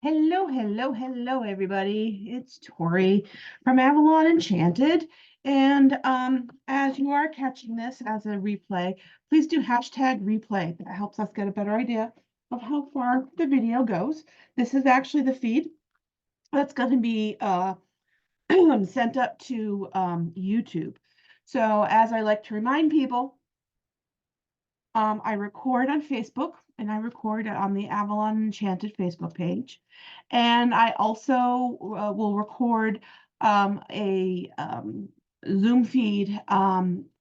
Hello, hello, hello, everybody. It's Tori from Avalon Enchanted. And as you are catching this as a replay, please do hashtag replay. That helps us get a better idea of how far the video goes. This is actually the feed that's going to be sent up to YouTube. So as I like to remind people, I record on Facebook and I record on the Avalon Enchanted Facebook page. And I also will record a Zoom feed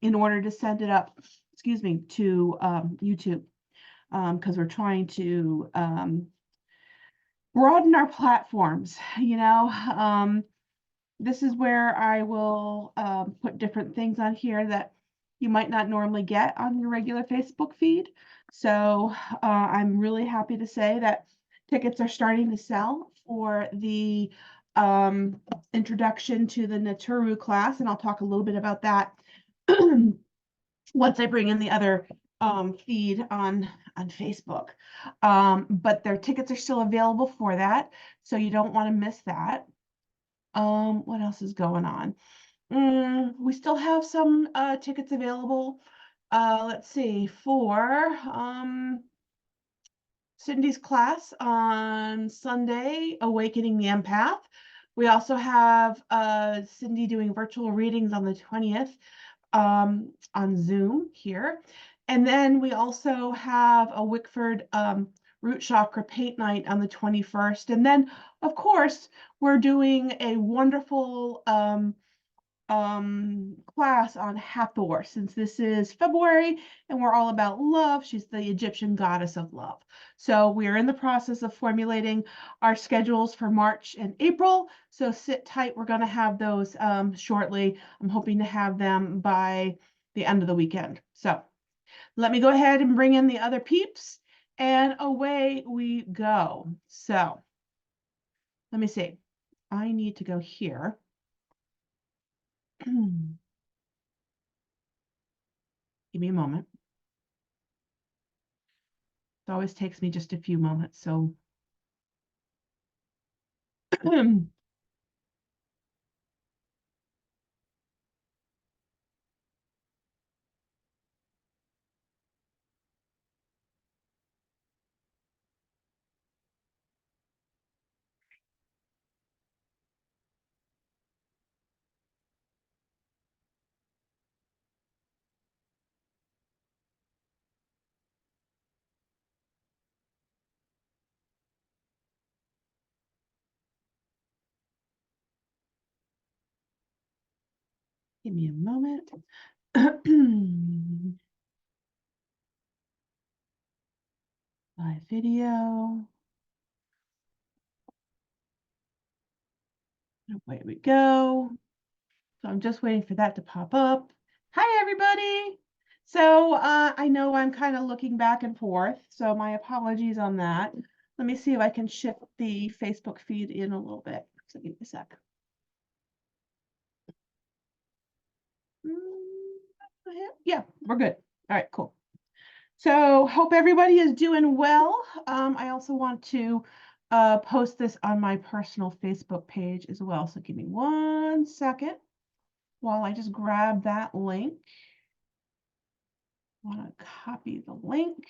in order to send it up, excuse me, to YouTube because we're trying to broaden our platforms. This is where I will put different things on here that you might not normally get on your regular Facebook feed. So I'm really happy to say that tickets are starting to sell for the introduction to the Naturu class, and I'll talk a little bit about that once I bring in the other feed on Facebook. But their tickets are still available for that, so you don't want to miss that. What else is going on? We still have some tickets available. Let's see, for Cindy's class on Sunday, Awakening the Empath. We also have Cindy doing virtual readings on the 20th on Zoom here. And then we also have a Wickford root chakra paint night on the 21st. And then, of course, we're doing a wonderful class on Hathor, since this is February and we're all about love. She's the Egyptian goddess of love. So we're in the process of formulating our schedules for March and April. So sit tight. We're going to have those shortly. I'm hoping to have them by the end of the weekend. So let me go ahead and bring in the other peeps and away we go. So let me see. I need to go here. Give me a moment. It always takes me just a few moments, so give me a moment. Live video. Away we go. So I'm just waiting for that to pop up. Hi, everybody. So I know I'm kind of looking back and forth, so my apologies on that. Let me see if I can shift the Facebook feed in a little bit. So give me a sec. Yeah, we're good. All right, cool. So hope everybody is doing well. I also want to post this on my personal Facebook page as well. So give me 1 second while I just grab that link. I want to copy the link.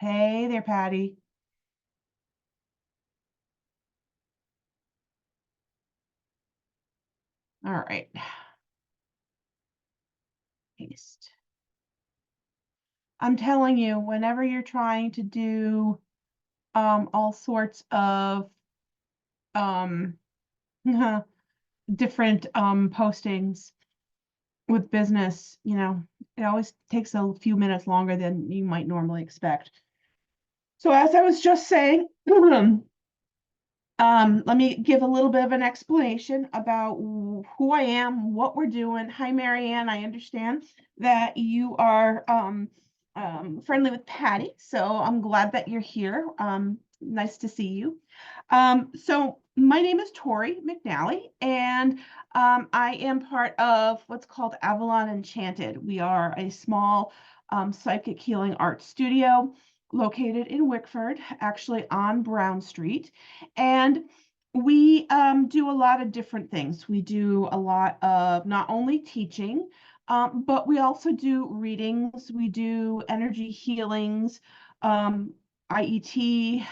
Hey there, Patty. All right. Paste. I'm telling you, whenever you're trying to do all sorts of different postings with business, it always takes a few minutes longer than you might normally expect. So as I was just saying, let me give a little bit of an explanation about who I am, what we're doing. Hi, Marianne. I understand that you are friendly with Patty, so I'm glad that you're here. Nice to see you. So my name is Tori McNally, and I am part of what's called Avalon Enchanted. We are a small psychic healing art studio. located in Wickford, actually on Brown Street. And we do a lot of different things. We do a lot of not only teaching, but we also do readings. We do energy healings, IET.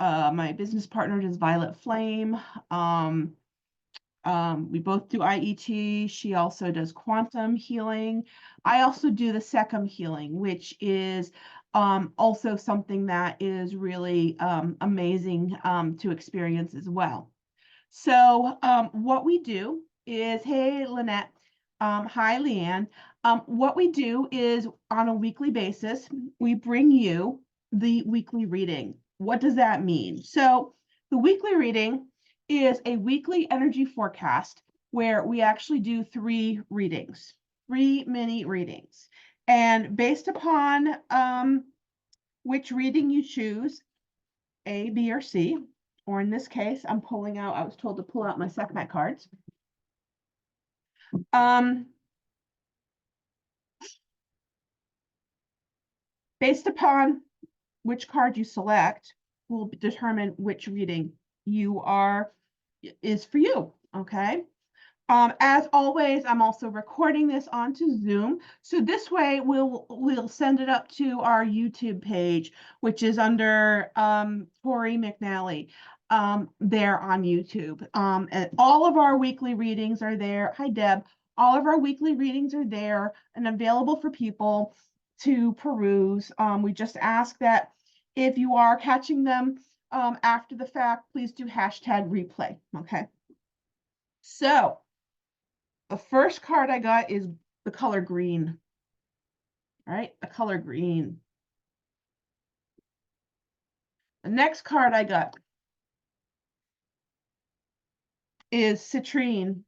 My business partner does Violet Flame. We both do IET. She also does quantum healing. I also do the Secum healing, which is also something that is really amazing to experience as well. So what we do is, hey, Lynette, hi, Leanne. What we do is on a weekly basis, we bring you the weekly reading. What does that mean? So the weekly reading is a weekly energy forecast where we actually do 3 readings, 3 mini readings. And based upon which reading you choose, A, B, or C, or in this case, I was told to pull out my Sekhmet cards. Based upon which card you select will determine which reading is for you, okay? As always, I'm also recording this onto Zoom. So this way we'll send it up to our YouTube page, which is under Tori McNally there on YouTube. And all of our weekly readings are there. Hi, Deb. All of our weekly readings are there and available for people to peruse. We just ask that if you are catching them after the fact, please do hashtag replay, okay? So the first card I got is the color green. All right, the color green. The next card I got is citrine.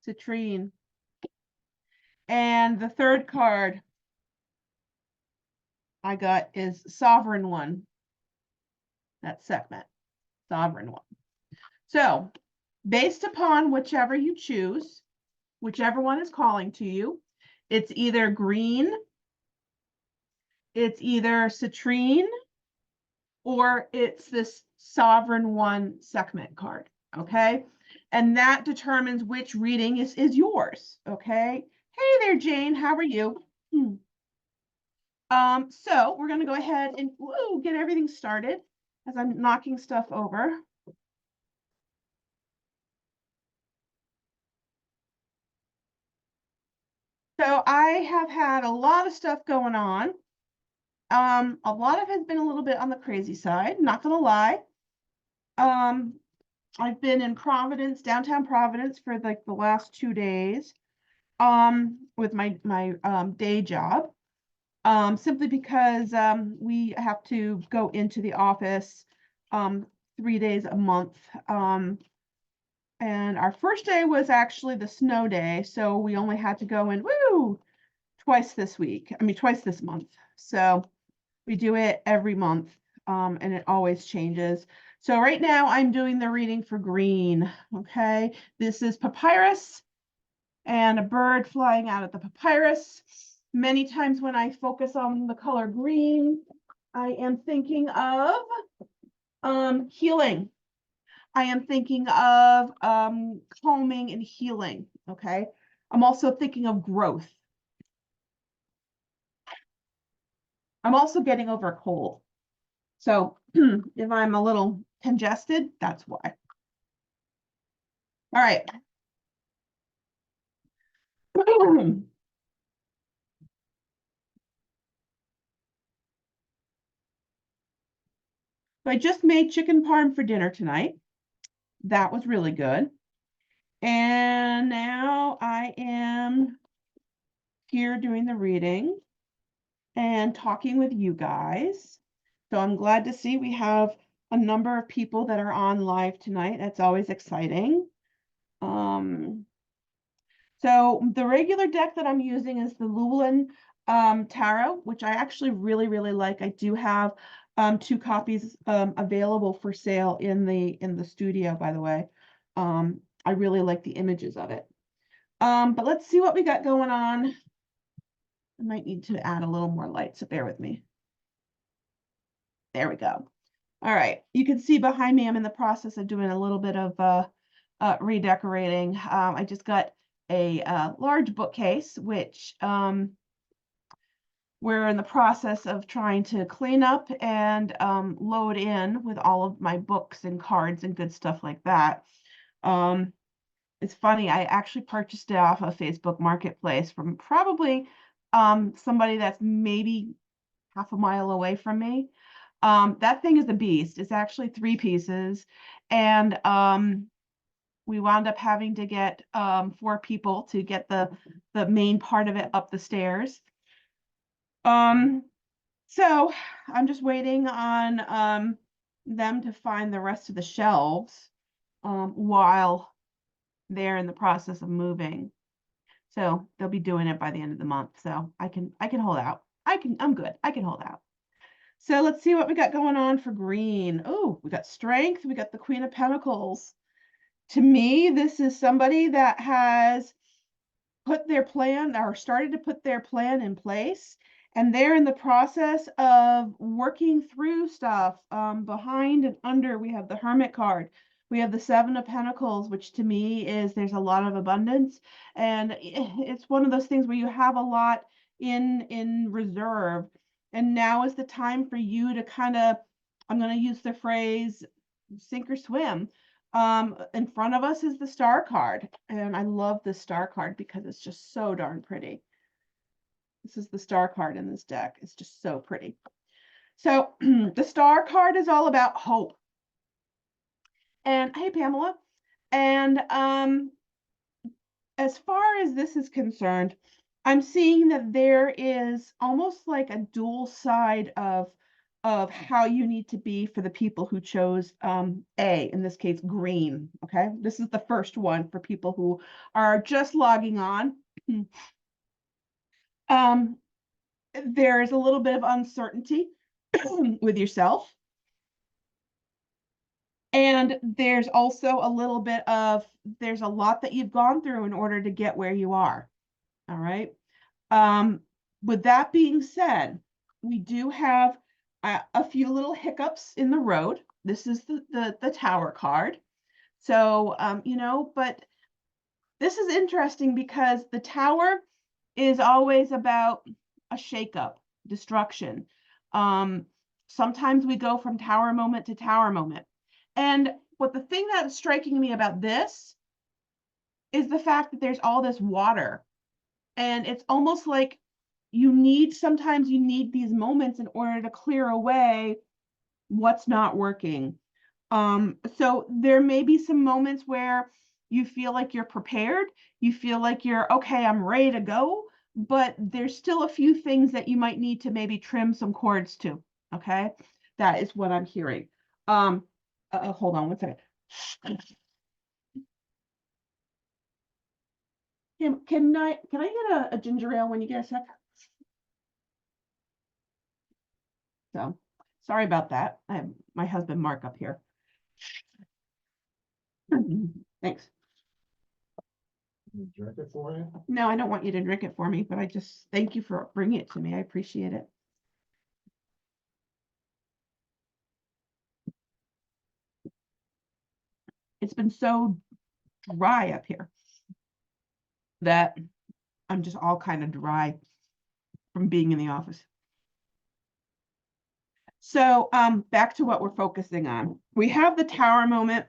Citrine. And the third card I got is Sovereign One. That's Sekhmet. Sovereign One. So based upon whichever you choose, whichever one is calling to you, it's either green, it's either citrine, or it's this Sovereign One Sekhmet card, okay? And that determines which reading is yours, okay? Hey there, Jane, how are you? So we're gonna go ahead and get everything started as I'm knocking stuff over. So I have had a lot of stuff going on. A lot of it has been a little bit on the crazy side, not gonna lie. I've been in Providence, downtown Providence, for like the last 2 days, with my day job, simply because we have to go into the office 3 days a month. And our first day was actually the snow day, so we only had to go in twice this month. So we do it every month, and it always changes. So right now I'm doing the reading for green, okay? This is papyrus and a bird flying out of the papyrus. Many times when I focus on the color green, I am thinking of healing. I am thinking of calming and healing, okay? I'm also thinking of growth. I'm also getting over a cold. So if I'm a little congested, that's why. All right. So I just made chicken parm for dinner tonight. That was really good. And now I am here doing the reading and talking with you guys. So I'm glad to see we have a number of people that are on live tonight. That's always exciting. So the regular deck that I'm using is the Llewellyn Tarot, which I actually really, really like. I do have 2 copies available for sale in the studio, by the way. I really like the images of it. But let's see what we got going on. I might need to add a little more light, so bear with me. There we go. All right, you can see behind me, I'm in the process of doing a little bit of redecorating. I just got a large bookcase, which we're in the process of trying to clean up and load in with all of my books and cards and good stuff like that. It's funny, I actually purchased it off of Facebook Marketplace from probably somebody that's maybe half a mile away from me. That thing is a beast. It's actually 3 pieces. And we wound up having to get 4 people to get the main part of it up the stairs. So I'm just waiting on them to find the rest of the shelves while they're in the process of moving. So they'll be doing it by the end of the month. So I can hold out. I'm good. I can hold out. So let's see what we got going on for green. Oh, we got strength. We got the Queen of Pentacles. To me, this is somebody that has put their plan or started to put their plan in place, and they're in the process of working through stuff. Behind and under, we have the Hermit card. We have the 7 of Pentacles, which to me is there's a lot of abundance, and it's one of those things where you have a lot in reserve, and now is the time for you to kind of, I'm going to use the phrase sink or swim. In front of us is the Star card, and I love this Star card because it's just so darn pretty. This is the Star card in this deck. It's just so pretty. So the Star card is all about hope. And hey, Pamela. And as far as this is concerned, I'm seeing that there is almost like a dual side of how you need to be for the people who chose A, in this case, green. Okay, this is the first one for people who are just logging on. There is a little bit of uncertainty with yourself. And there's also a little bit of, there's a lot that you've gone through in order to get where you are. All right. With that being said, we do have a few little hiccups in the road. This is the Tower card. So, you know, but this is interesting because the Tower is always about a shakeup, destruction. Sometimes we go from Tower moment to Tower moment. And what the thing that's striking me about this is the fact that there's all this water. And it's almost like sometimes you need these moments in order to clear away what's not working. So there may be some moments where you feel like you're prepared, you feel like you're okay, I'm ready to go, but there's still a few things that you might need to maybe trim some cords to. Okay, that is what I'm hearing. Hold on one second. Can I get a ginger ale when you get a sec? So sorry about that. I have my husband Mark up here. Thanks. Drink it for you? No, I don't want you to drink it for me, but I just thank you for bringing it to me. I appreciate it. It's been so dry up here that I'm just all kind of dry from being in the office. So back to what we're focusing on. We have the Tower moment,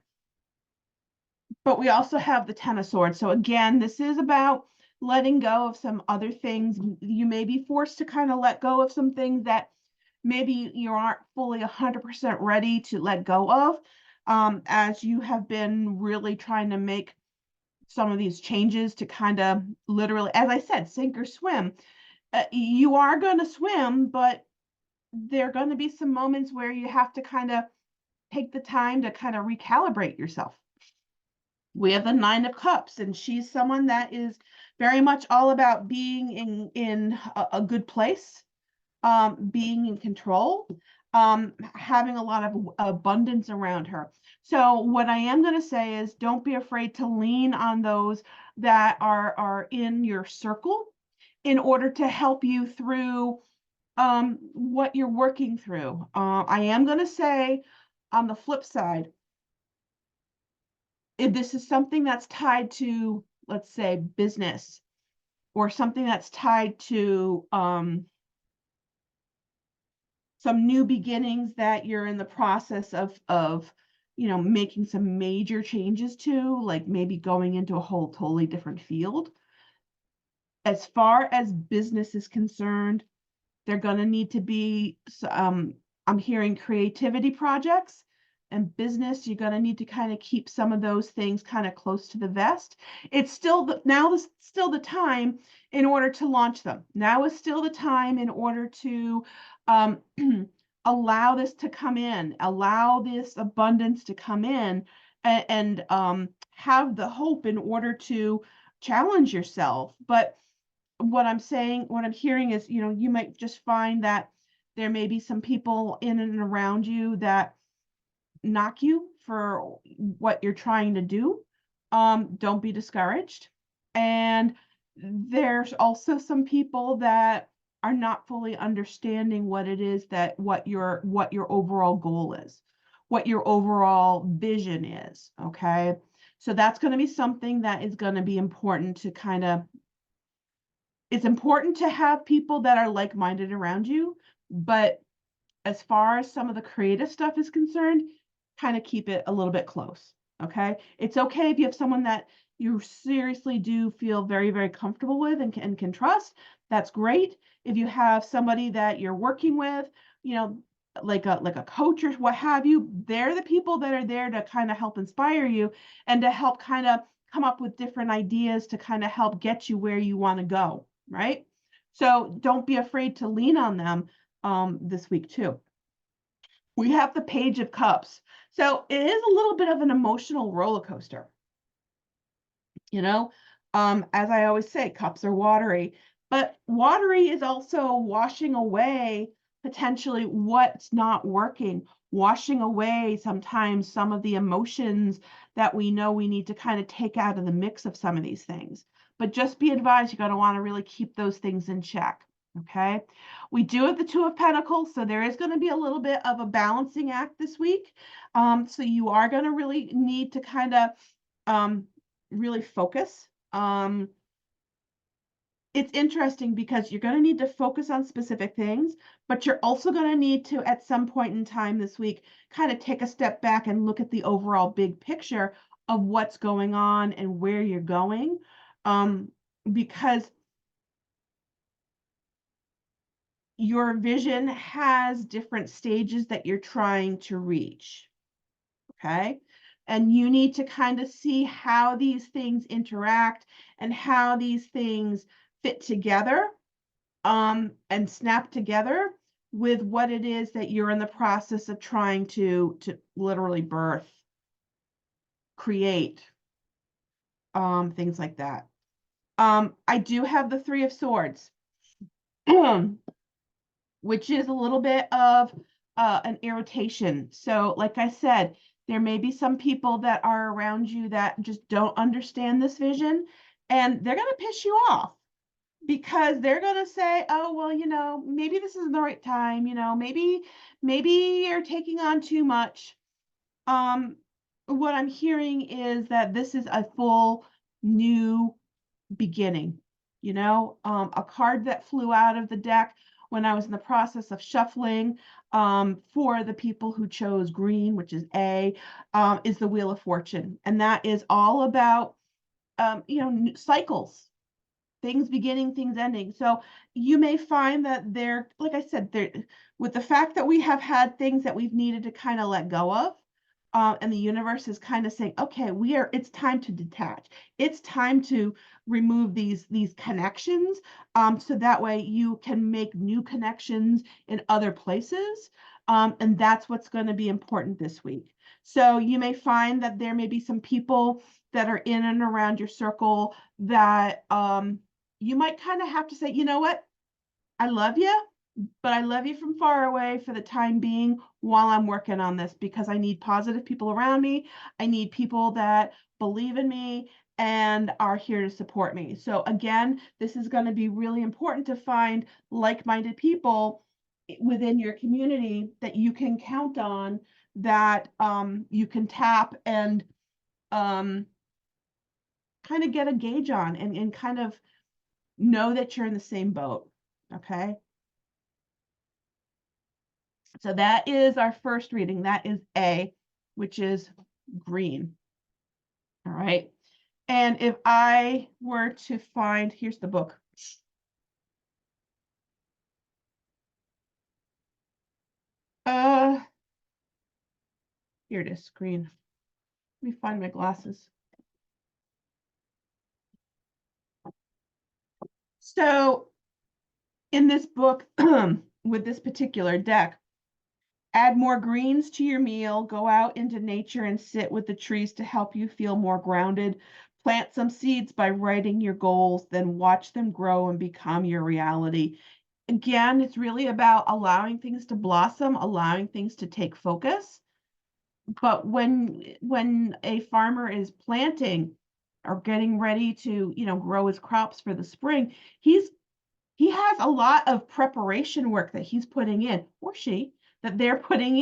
but we also have the 10 of Swords. So again, this is about letting go of some other things. You may be forced to kind of let go of some things that maybe you aren't fully 100% ready to let go of, as you have been really trying to make some of these changes to kind of literally, as I said, sink or swim. You are going to swim, but there are going to be some moments where you have to kind of take the time to kind of recalibrate yourself. We have the 9 of Cups, and she's someone that is very much all about being in a good place, being in control, having a lot of abundance around her. So what I am going to say is don't be afraid to lean on those that are in your circle in order to help you through what you're working through. I am going to say on the flip side, if this is something that's tied to, let's say, business, or something that's tied to some new beginnings that you're in the process of making some major changes to, like maybe going into a whole totally different field. As far as business is concerned, they're going to need to be, I'm hearing creativity projects and business. You're going to need to kind of keep some of those things kind of close to the vest. It's still still the time in order to launch them. Now is still the time in order to allow this to come in, allow this abundance to come in, and have the hope in order to challenge yourself. But what I'm hearing is, you might just find that there may be some people in and around you that knock you for what you're trying to do. Don't be discouraged. And there's also some people that are not fully understanding what it is that what your overall goal is, what your overall vision is. Okay. So that's going to be something that is going to be important to kind of, it's important to have people that are like-minded around you, but as far as some of the creative stuff is concerned, kind of keep it a little bit close. Okay. It's okay if you have someone that you seriously do feel very, very comfortable with and can trust. That's great. If you have somebody that you're working with, like a coach or what have you, they're the people that are there to kind of help inspire you and to help kind of come up with different ideas to kind of help get you where you want to go. Right. So don't be afraid to lean on them this week too. We have the Page of Cups. So it is a little bit of an emotional roller coaster. As I always say, cups are watery, but watery is also washing away potentially what's not working, washing away sometimes some of the emotions that we know we need to kind of take out of the mix of some of these things. But just be advised, you're going to want to really keep those things in check. Okay. We do have the Two of Pentacles, so there is going to be a little bit of a balancing act this week. So you are going to really need to kind of really focus. It's interesting because you're going to need to focus on specific things, but you're also going to need to, at some point in time this week, kind of take a step back and look at the overall big picture of what's going on and where you're going. Because your vision has different stages that you're trying to reach. Okay. And you need to kind of see how these things interact and how these things fit together and snap together with what it is that you're in the process of trying to literally birth, create, things like that. I do have the Three of Swords, which is a little bit of an irritation. So like I said, there may be some people that are around you that just don't understand this vision, and they're going to piss you off because they're going to say, oh, well, maybe this isn't the right time. Maybe you're taking on too much. What I'm hearing is that this is a full new beginning. A card that flew out of the deck when I was in the process of shuffling for the people who chose green, which is A, is the Wheel of Fortune. And that is all about, cycles, things beginning, things ending. So you may find that they're, like I said, with the fact that we have had things that we've needed to kind of let go of, and the universe is kind of saying, okay, it's time to detach. It's time to remove these connections, so that way you can make new connections in other places. And that's what's going to be important this week. So you may find that there may be some people that are in and around your circle that you might kind of have to say, you know what, I love you, but I love you from far away for the time being while I'm working on this, because I need positive people around me. I need people that believe in me and are here to support me. So again, this is going to be really important to find like-minded people within your community that you can count on, that you can tap and kind of get a gauge on, and kind of know that you're in the same boat. Okay. So that is our first reading. That is A, which is green. All right. And if I were to find, here's the book. Here it is, green. Let me find my glasses. So in this book, with this particular deck, add more greens to your meal, go out into nature and sit with the trees to help you feel more grounded. Plant some seeds by writing your goals, then watch them grow and become your reality. Again, it's really about allowing things to blossom, allowing things to take focus. But when a farmer is planting or getting ready to, grow his crops for the spring, he has a lot of preparation work that he's putting in, or she, that they're putting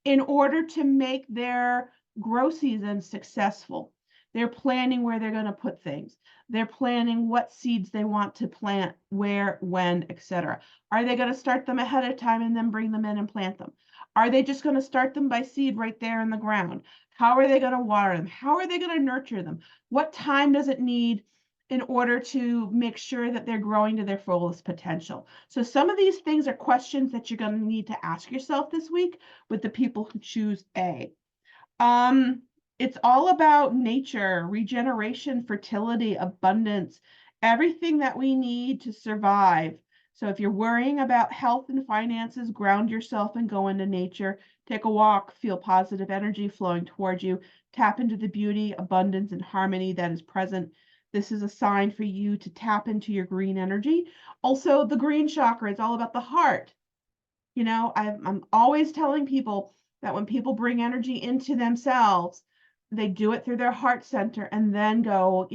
in order to make their grow season successful. They're planning where they're going to put things. They're planning what seeds they want to plant, where, when, etc. Are they going to start them ahead of time and then bring them in and plant them? Are they just going to start them by seed right there in the ground? How are they going to water them? How are they going to nurture them? What time does it need in order to make sure that they're growing to their fullest potential? So some of these things are questions that you're going to need to ask yourself this week with the people who choose A. It's all about nature, regeneration, fertility, abundance, everything that we need to survive. So if you're worrying about health and finances, ground yourself and go into nature. Take a walk, feel positive energy flowing towards you. Tap into the beauty, abundance, and harmony that is present. This is a sign for you to tap into your green energy. Also, the green chakra is all about the heart. I'm always telling people that when people bring energy into themselves, they do it through their heart center and then go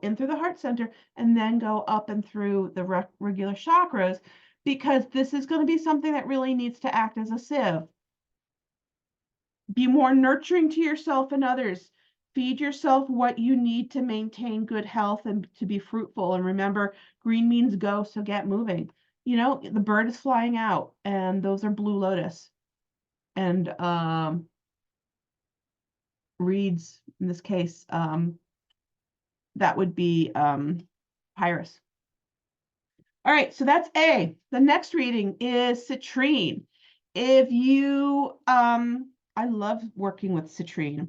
in through the heart center and then go up and through the regular chakras, because this is going to be something that really needs to act as a sieve. Be more nurturing to yourself and others. Feed yourself what you need to maintain good health and to be fruitful. And remember, green means go, so get moving. The bird is flying out, and those are blue lotus. And reeds, in this case, that would be Pyrus. All right, so that's A. The next reading is citrine. If you, I love working with citrine.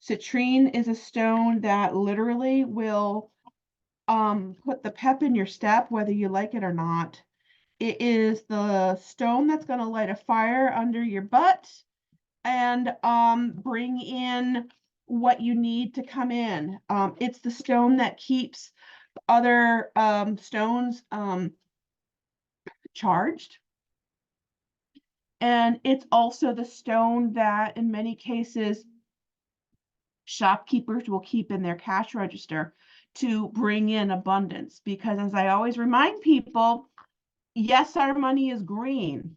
Citrine is a stone that literally will put the pep in your step, whether you like it or not. It is the stone that's going to light a fire under your butt and bring in what you need to come in. It's the stone that keeps other stones charged. And it's also the stone that in many cases shopkeepers will keep in their cash register to bring in abundance. Because as I always remind people, yes, our money is green,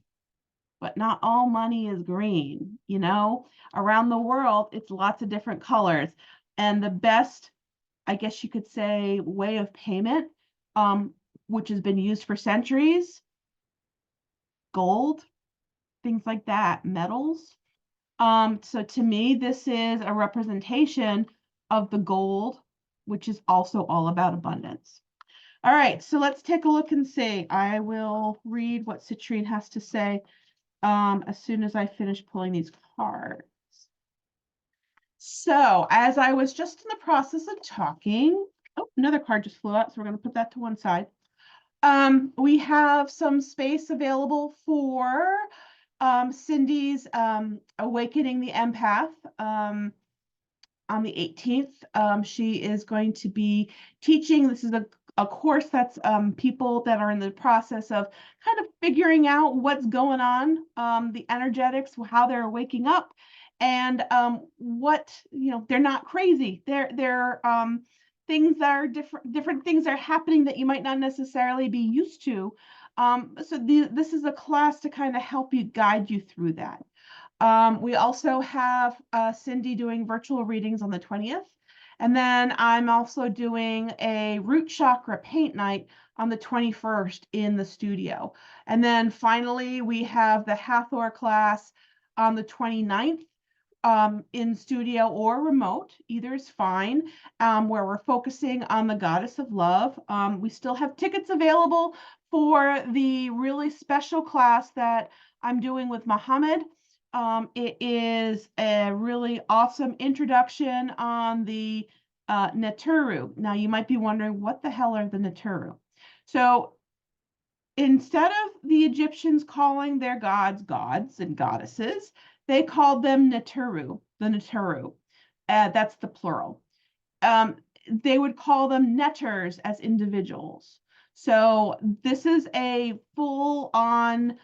but not all money is green. Around the world, it's lots of different colors. And the best, I guess you could say, way of payment, which has been used for centuries, gold, things like that, metals. So to me, this is a representation of the gold, which is also all about abundance. All right, so let's take a look and see. I will read what citrine has to say as soon as I finish pulling these cards. So as I was just in the process of talking, oh, another card just flew out, so we're going to put that to one side. We have some space available for Cindy's Awakening the Empath on the 18th. She is going to be teaching. This is a course that's people that are in the process of kind of figuring out what's going on, the energetics, how they're waking up. and what, they're not crazy. They're things that are different things are happening that you might not necessarily be used to. So this is a class to kind of help you, guide you through that. We also have Cindy doing virtual readings on the 20th. And then I'm also doing a root chakra paint night on the 21st in the studio. And then finally, we have the Hathor class on the 29th, in studio or remote, either is fine, where we're focusing on the goddess of love. We still have tickets available for the really special class that I'm doing with Muhammad. It is a really awesome introduction on the Neturu. Now, you might be wondering, what the hell are the Neturu? So instead of the Egyptians calling their gods gods and goddesses, they called them Neturu, the Neturu. That's the plural. They would call them netters as individuals. So this is a full-on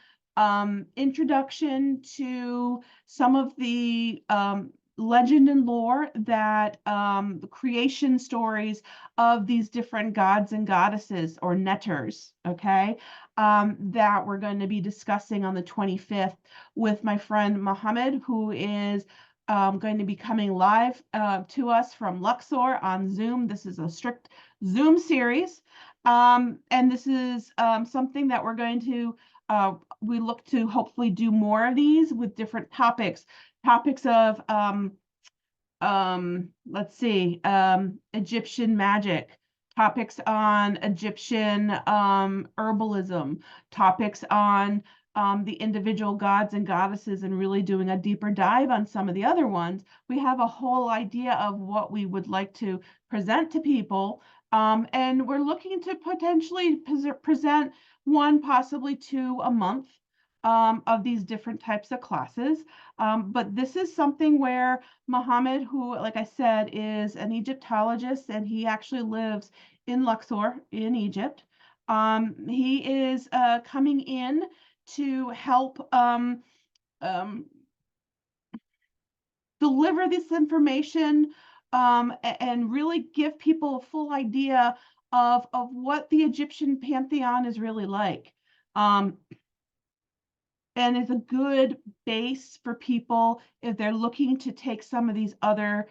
introduction to some of the legend and lore that the creation stories of these different gods and goddesses, or netters, okay, that we're going to be discussing on the 25th with my friend Mohammed, who is going to be coming live to us from Luxor on Zoom. This is a strict Zoom series. And this is something that we're going to, we look to hopefully do more of these with different topics of, let's see, Egyptian magic, topics on Egyptian herbalism, topics on the individual gods and goddesses, and really doing a deeper dive on some of the other ones. We have a whole idea of what we would like to present to people. And we're looking to potentially present one, possibly two a month, of these different types of classes. But this is something where Mohammed, who, like I said, is an Egyptologist, and he actually lives in Luxor in Egypt. He is coming in to help deliver this information, and really give people a full idea of what the Egyptian pantheon is really like. And is a good base for people if they're looking to take some of these other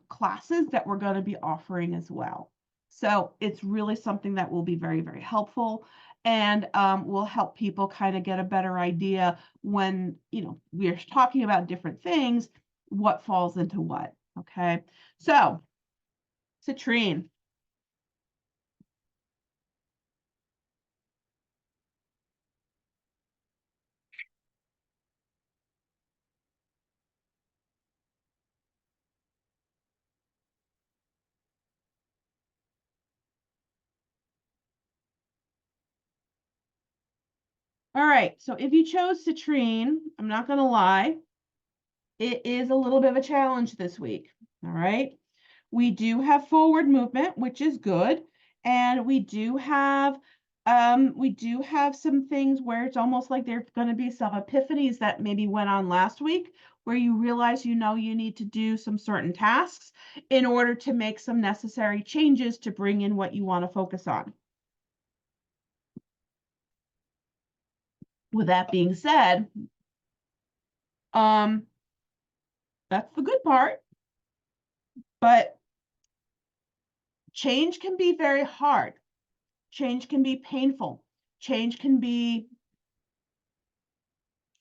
classes that we're going to be offering as well. So it's really something that will be very, very helpful, and will help people kind of get a better idea when, we're talking about different things, what falls into what. Okay. So, citrine. All right. So if you chose citrine, I'm not going to lie, it is a little bit of a challenge this week. All right. We do have forward movement, which is good. And we do have some things where it's almost like there's going to be some epiphanies that maybe went on last week, where you realize, you need to do some certain tasks in order to make some necessary changes to bring in what you want to focus on. With that being said, that's the good part. But change can be very hard. Change can be painful. Change can be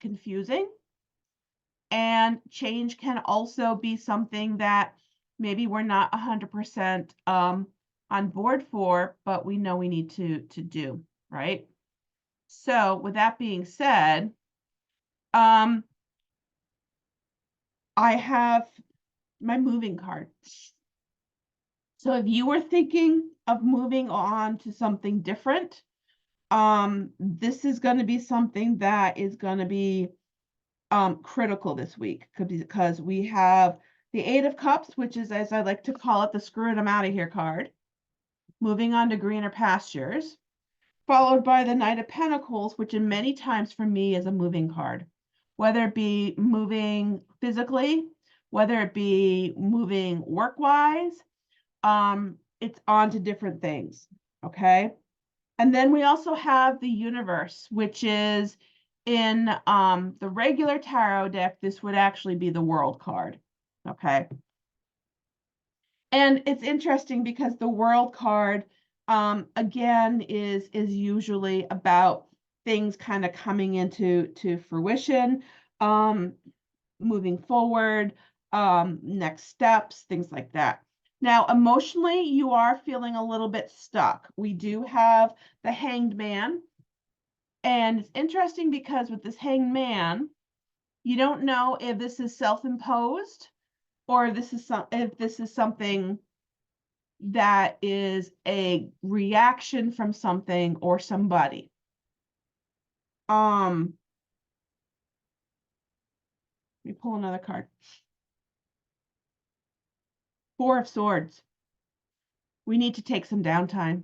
confusing. And change can also be something that maybe we're not 100% on board for, but we know we need to do, right? So with that being said, I have my moving card. So if you were thinking of moving on to something different, this is going to be something that is going to be critical this week, because we have the Eight of Cups, which is, as I like to call it, the screwing them out of here card, moving on to greener pastures, followed by the Knight of Pentacles, which in many times for me is a moving card, whether it be moving physically, whether it be moving work-wise, it's on to different things, okay? And then we also have the universe, which is in the regular tarot deck, this would actually be the world card, okay? And it's interesting because the world card, again, is usually about things kind of coming into fruition, moving forward, next steps, things like that. Now, emotionally, you are feeling a little bit stuck. We do have the Hanged Man. And it's interesting because with this Hanged Man, you don't know if this is self-imposed or if this is something that is a reaction from something or somebody. Let me pull another card. Four of Swords. We need to take some downtime.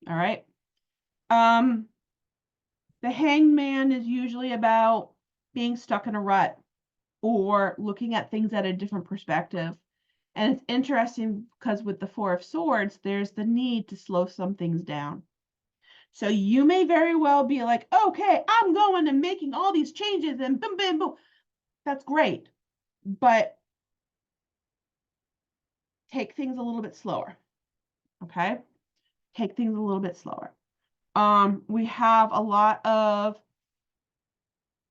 All right. The Hanged Man is usually about being stuck in a rut or looking at things at a different perspective. And it's interesting because with the Four of Swords, there's the need to slow some things down. So you may very well be like, okay, I'm going and making all these changes and boom, boom, boom. That's great. But take things a little bit slower. Okay? Take things a little bit slower. We have a lot of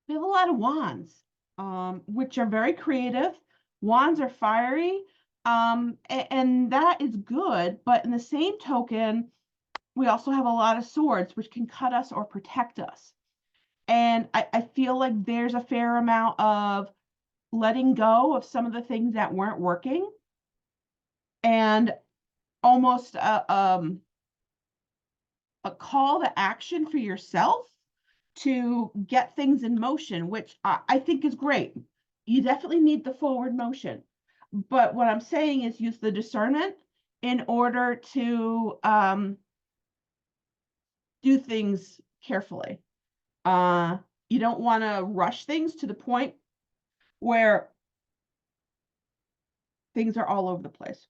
wands, which are very creative. Wands are fiery, and that is good. But in the same token, we also have a lot of swords, which can cut us or protect us. And I feel like there's a fair amount of letting go of some of the things that weren't working, and almost a call to action for yourself to get things in motion, which I think is great. You definitely need the forward motion. But what I'm saying is use the discernment in order to do things carefully. You don't want to rush things to the point where things are all over the place.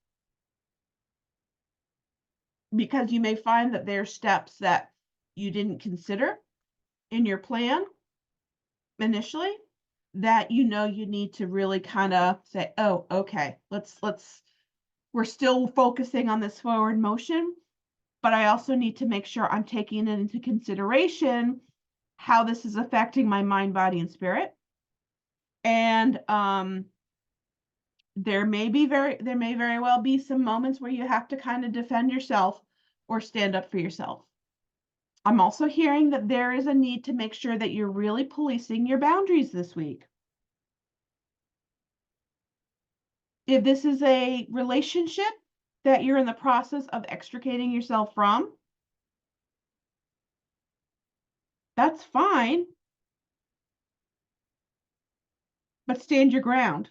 Because you may find that there are steps that you didn't consider in your plan initially that you need to really kind of say, oh, okay, we're still focusing on this forward motion, but I also need to make sure I'm taking it into consideration how this is affecting my mind, body, and spirit. And there may very well be some moments where you have to kind of defend yourself or stand up for yourself. I'm also hearing that there is a need to make sure that you're really policing your boundaries this week. If this is a relationship that you're in the process of extricating yourself from, that's fine, but stand your ground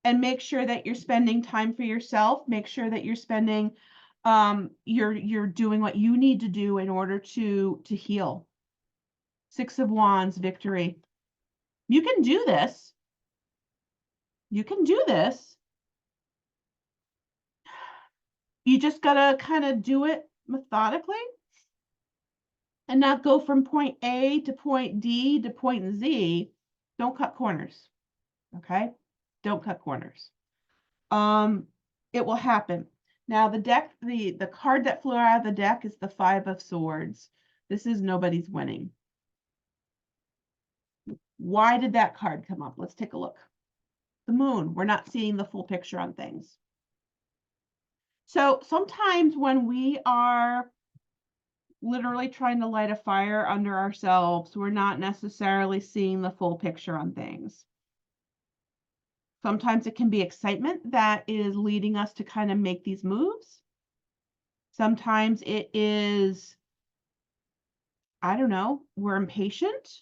and make sure that you're spending time for yourself. Make sure that you're spending, you're doing what you need to do in order to heal. Six of Wands, victory. You can do this. You can do this. You just gotta kind of do it methodically and not go from point A to point D to point Z. Don't cut corners. Okay? Don't cut corners. It will happen. Now the deck, the card that flew out of the deck is the Five of Swords. This is nobody's winning. Why did that card come up? Let's take a look. The Moon. We're not seeing the full picture on things. So sometimes when we are literally trying to light a fire under ourselves, we're not necessarily seeing the full picture on things. Sometimes it can be excitement that is leading us to kind of make these moves. Sometimes it is, I don't know, we're impatient.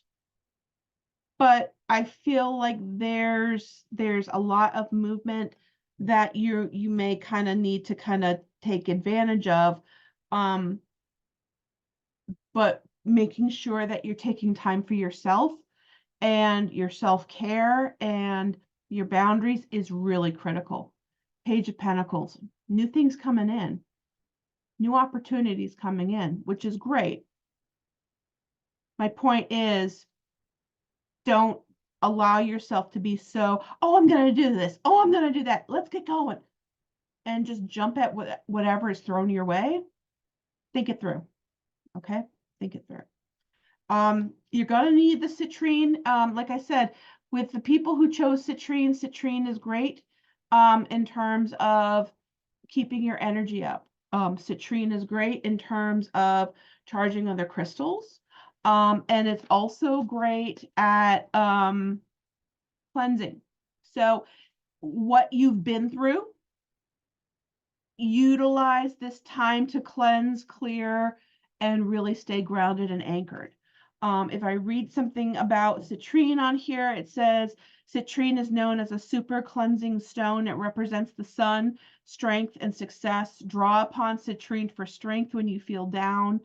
But I feel like there's a lot of movement that you may kind of need to kind of take advantage of. But making sure that you're taking time for yourself and your self-care and your boundaries is really critical. Page of Pentacles, new things coming in, new opportunities coming in, which is great. My point is, don't allow yourself to be so, oh, I'm going to do this. Oh, I'm going to do that. Let's get going. And just jump at whatever is thrown your way. Think it through. Okay? Think it through. You're going to need the citrine. Like I said, with the people who chose citrine, citrine is great in terms of keeping your energy up. Citrine is great in terms of charging other crystals. And it's also great at cleansing. So what you've been through, utilize this time to cleanse, clear, and really stay grounded and anchored. If I read something about citrine on here, it says citrine is known as a super cleansing stone. It represents the sun, strength, and success. Draw upon citrine for strength when you feel down.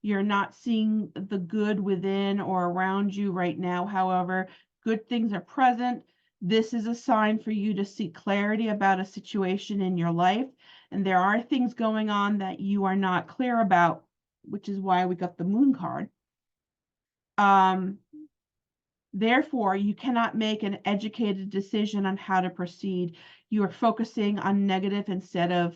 You're not seeing the good within or around you right now. However, good things are present. This is a sign for you to seek clarity about a situation in your life. And there are things going on that you are not clear about, which is why we got the moon card. Therefore, you cannot make an educated decision on how to proceed. You are focusing on negative instead of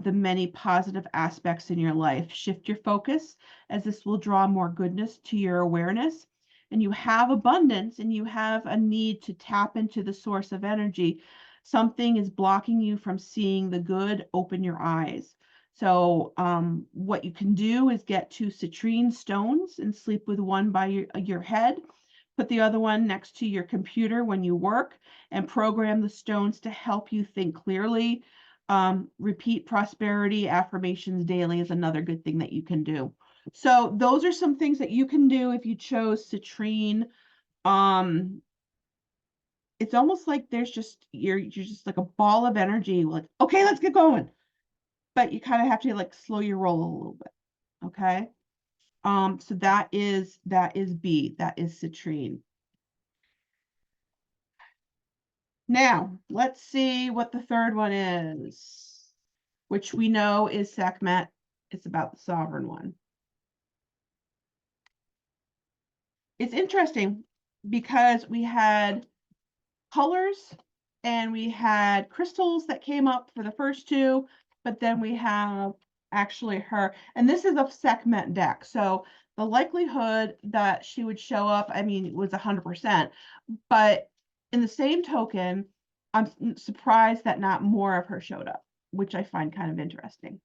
the many positive aspects in your life. Shift your focus, as this will draw more goodness to your awareness. And you have abundance and you have a need to tap into the source of energy. Something is blocking you from seeing the good. Open your eyes. So what you can do is get 2 citrine stones and sleep with one by your head. Put the other one next to your computer when you work and program the stones to help you think clearly. Repeat prosperity affirmations daily is another good thing that you can do. So those are some things that you can do if you chose citrine. It's almost like there's just you're just like a ball of energy, like, okay, let's get going. But you kind of have to like slow your roll a little bit. Okay. So that is B, that is citrine. Now let's see what the third one is, which we know is Sekhmet. It's about the sovereign one. It's interesting because we had colors and we had crystals that came up for the first two, but then we have actually her, and this is a Sekhmet deck. So the likelihood that she would show up, I mean, it was 100%, but in the same token, I'm surprised that not more of her showed up, which I find kind of interesting.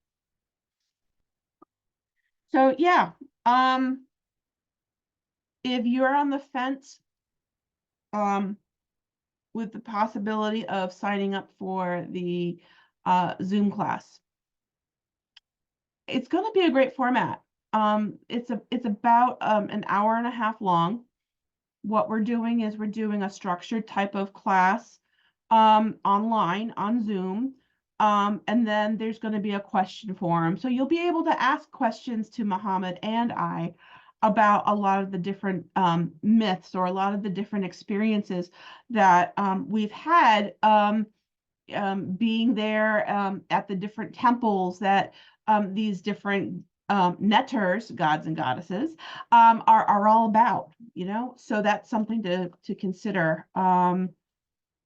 So yeah, if you're on the fence, with the possibility of signing up for the Zoom class, it's going to be a great format. It's about an hour and a half long. What we're doing is we're doing a structured type of class online on Zoom. And then there's going to be a question forum. So you'll be able to ask questions to Muhammad and I about a lot of the different myths or a lot of the different experiences that we've had being there at the different temples that these different netters, gods and goddesses, are all about, you know? So that's something to consider.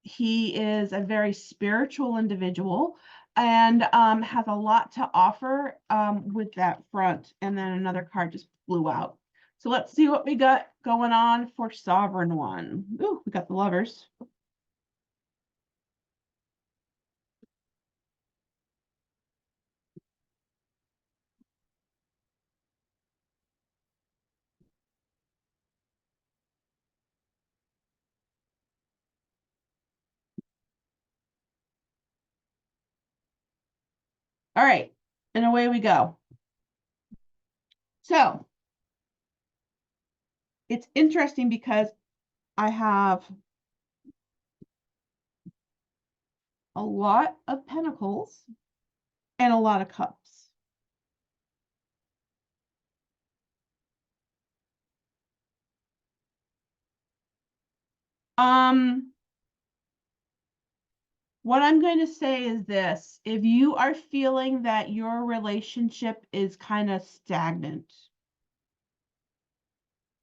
He is a very spiritual individual and has a lot to offer with that front. And then another card just flew out. So let's see what we got going on for Sovereign One. Ooh, we got the Lovers. All right, and away we go. So it's interesting because I have a lot of pentacles and a lot of cups. What I'm going to say is this: if you are feeling that your relationship is kind of stagnant,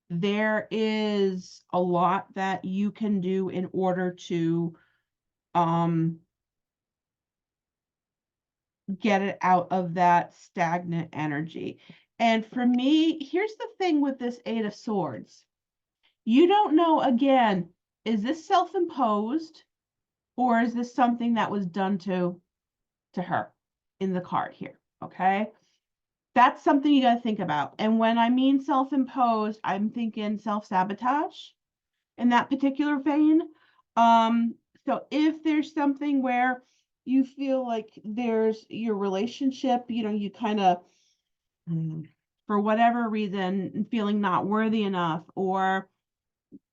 there is a lot that you can do in order to get it out of that stagnant energy. And for me, here's the thing with this Eight of Swords. You don't know, again, is this self-imposed or is this something that was done to her in the card here? Okay. That's something you got to think about. And when I mean self-imposed, I'm thinking self-sabotage in that particular vein. So if there's something where you feel like there's your relationship, you kind of, for whatever reason, feeling not worthy enough, or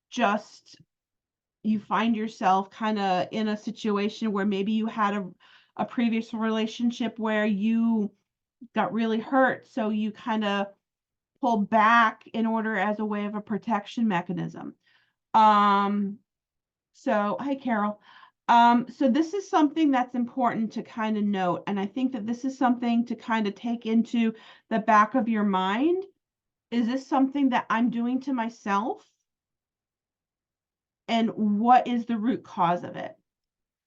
just you find yourself kind of in a situation where maybe you had a previous relationship where you got really hurt, so you kind of pull back in order as a way of a protection mechanism. So hi, Carol. So this is something that's important to kind of note, and I think that this is something to kind of take into the back of your mind. Is this something that I'm doing to myself? And what is the root cause of it?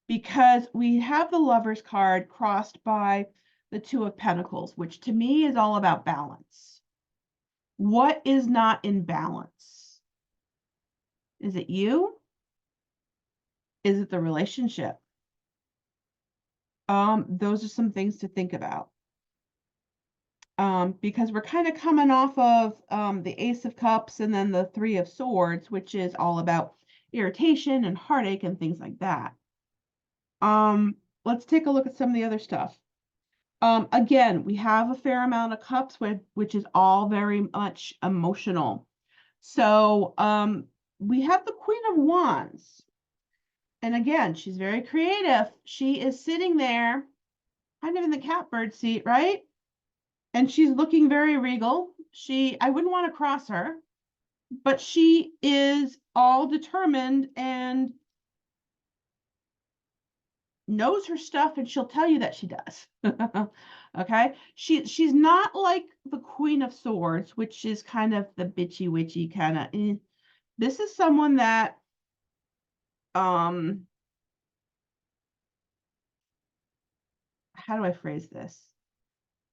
Because we have the Lover's card crossed by the Two of Pentacles, which to me is all about balance. What is not in balance? Is it you? Is it the relationship? Those are some things to think about. Because we're kind of coming off of the Ace of Cups and then the Three of Swords, which is all about irritation and heartache and things like that. Let's take a look at some of the other stuff. Again, we have a fair amount of cups, which is all very much emotional. So we have the Queen of Wands. And again, she's very creative. She is sitting there kind of in the catbird seat, right? And she's looking very regal. I wouldn't want to cross her, but she is all determined and knows her stuff, and she'll tell you that she does. Okay. She's not like the Queen of Swords, which is kind of the bitchy witchy kind of. This is someone that how do I phrase this?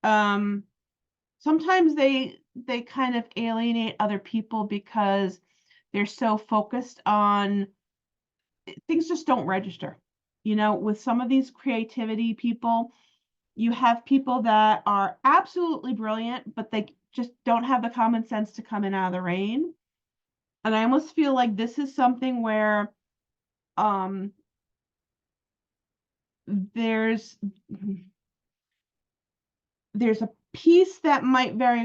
Sometimes they kind of alienate other people because they're so focused on things just don't register. With some of these creativity people, you have people that are absolutely brilliant, but they just don't have the common sense to come in out of the rain. And I almost feel like this is something where there's a piece that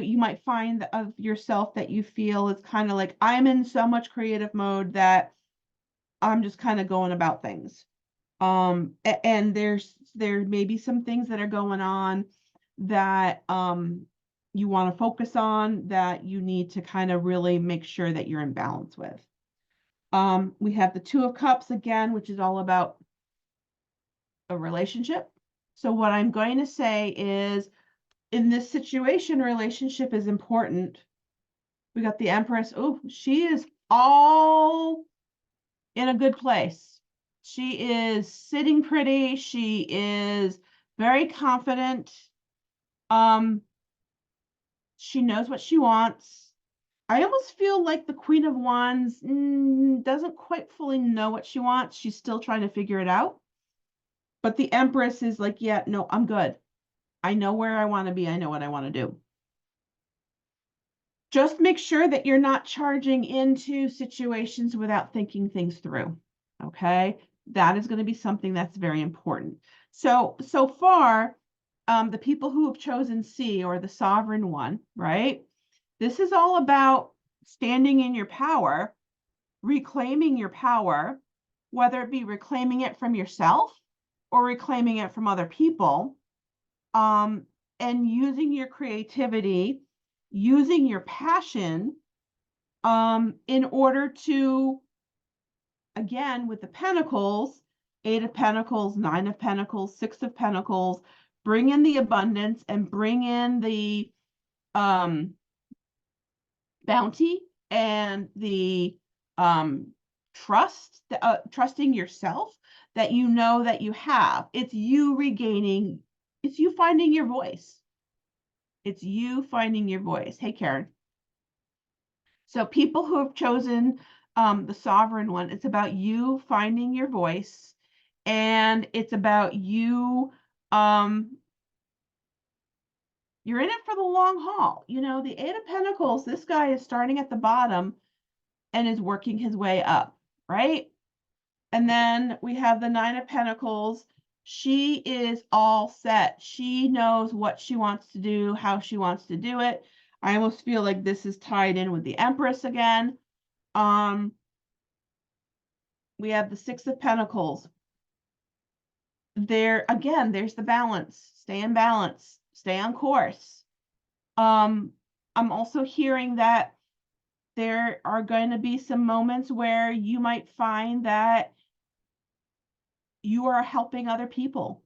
you might find of yourself that you feel is kind of like, I'm in so much creative mode that I'm just kind of going about things. And there may be some things that are going on that you want to focus on, that you need to kind of really make sure that you're in balance with. We have the Two of Cups again, which is all about a relationship. So what I'm going to say is, in this situation, relationship is important. We got the Empress. Oh, she is all in a good place. She is sitting pretty. She is very confident. She knows what she wants. I almost feel like the Queen of Wands doesn't quite fully know what she wants. She's still trying to figure it out. But the Empress is like, yeah, no, I'm good. I know where I want to be. I know what I want to do. Just make sure that you're not charging into situations without thinking things through. Okay. That is going to be something that's very important. So far, the people who have chosen C, or the sovereign one, right? This is all about standing in your power, reclaiming your power, whether it be reclaiming it from yourself or reclaiming it from other people, and using your creativity, using your passion, in order to again, with the Pentacles, 8 of Pentacles, 9 of Pentacles, 6 of Pentacles, bring in the abundance and bring in the bounty and the trust, trusting yourself that you know that you have. It's you regaining, it's you finding your voice. It's you finding your voice. Hey, Karen. So people who have chosen the sovereign one, it's about you finding your voice, and it's about you, you're in it for the long haul. You know, the 8 of Pentacles, this guy is starting at the bottom and is working his way up, right? And then we have the 9 of Pentacles. She is all set. She knows what she wants to do, how she wants to do it. I almost feel like this is tied in with the Empress again. We have the 6 of Pentacles. There again, there's the balance. Stay in balance. Stay on course. I'm also hearing that there are going to be some moments where you might find that you are helping other people.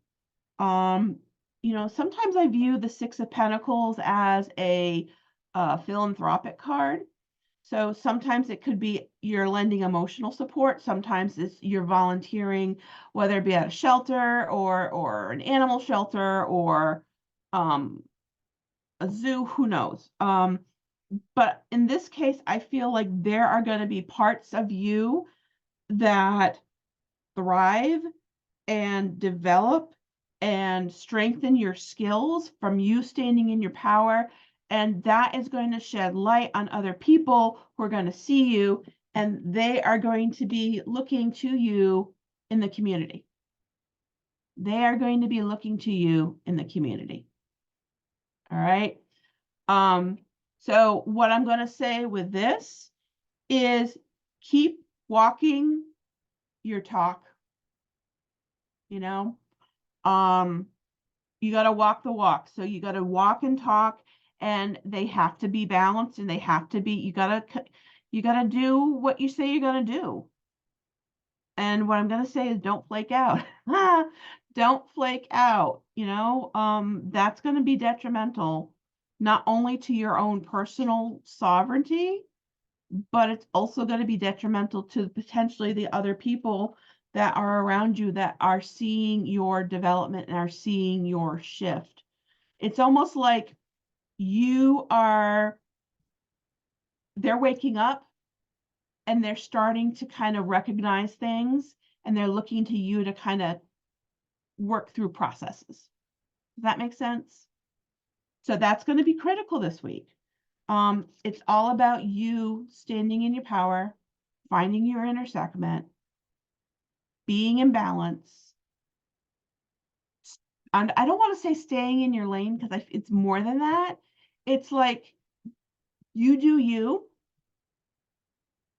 You know, sometimes I view the 6 of Pentacles as a philanthropic card. So sometimes it could be you're lending emotional support. Sometimes it's you're volunteering, whether it be at a shelter or an animal shelter or a zoo, who knows. But in this case, I feel like there are going to be parts of you that thrive and develop and strengthen your skills from you standing in your power. And that is going to shed light on other people who are going to see you, and they are going to be looking to you in the community. They are going to be looking to you in the community. All right. So what I'm going to say with this is keep walking your talk, you know. You got to walk the walk. So you got to walk and talk, and they have to be balanced, and they have to be, you got to do what you say you're going to do. And what I'm going to say is don't flake out. Don't flake out, you know. That's going to be detrimental not only to your own personal sovereignty, but it's also going to be detrimental to potentially the other people that are around you that are seeing your development and are seeing your shift. It's almost like they're waking up and they're starting to kind of recognize things, and they're looking to you to kind of work through processes. Does that make sense? So that's going to be critical this week. It's all about you standing in your power, finding your inner sacrament, being in balance. And I don't want to say staying in your lane, because it's more than that. It's like you do you,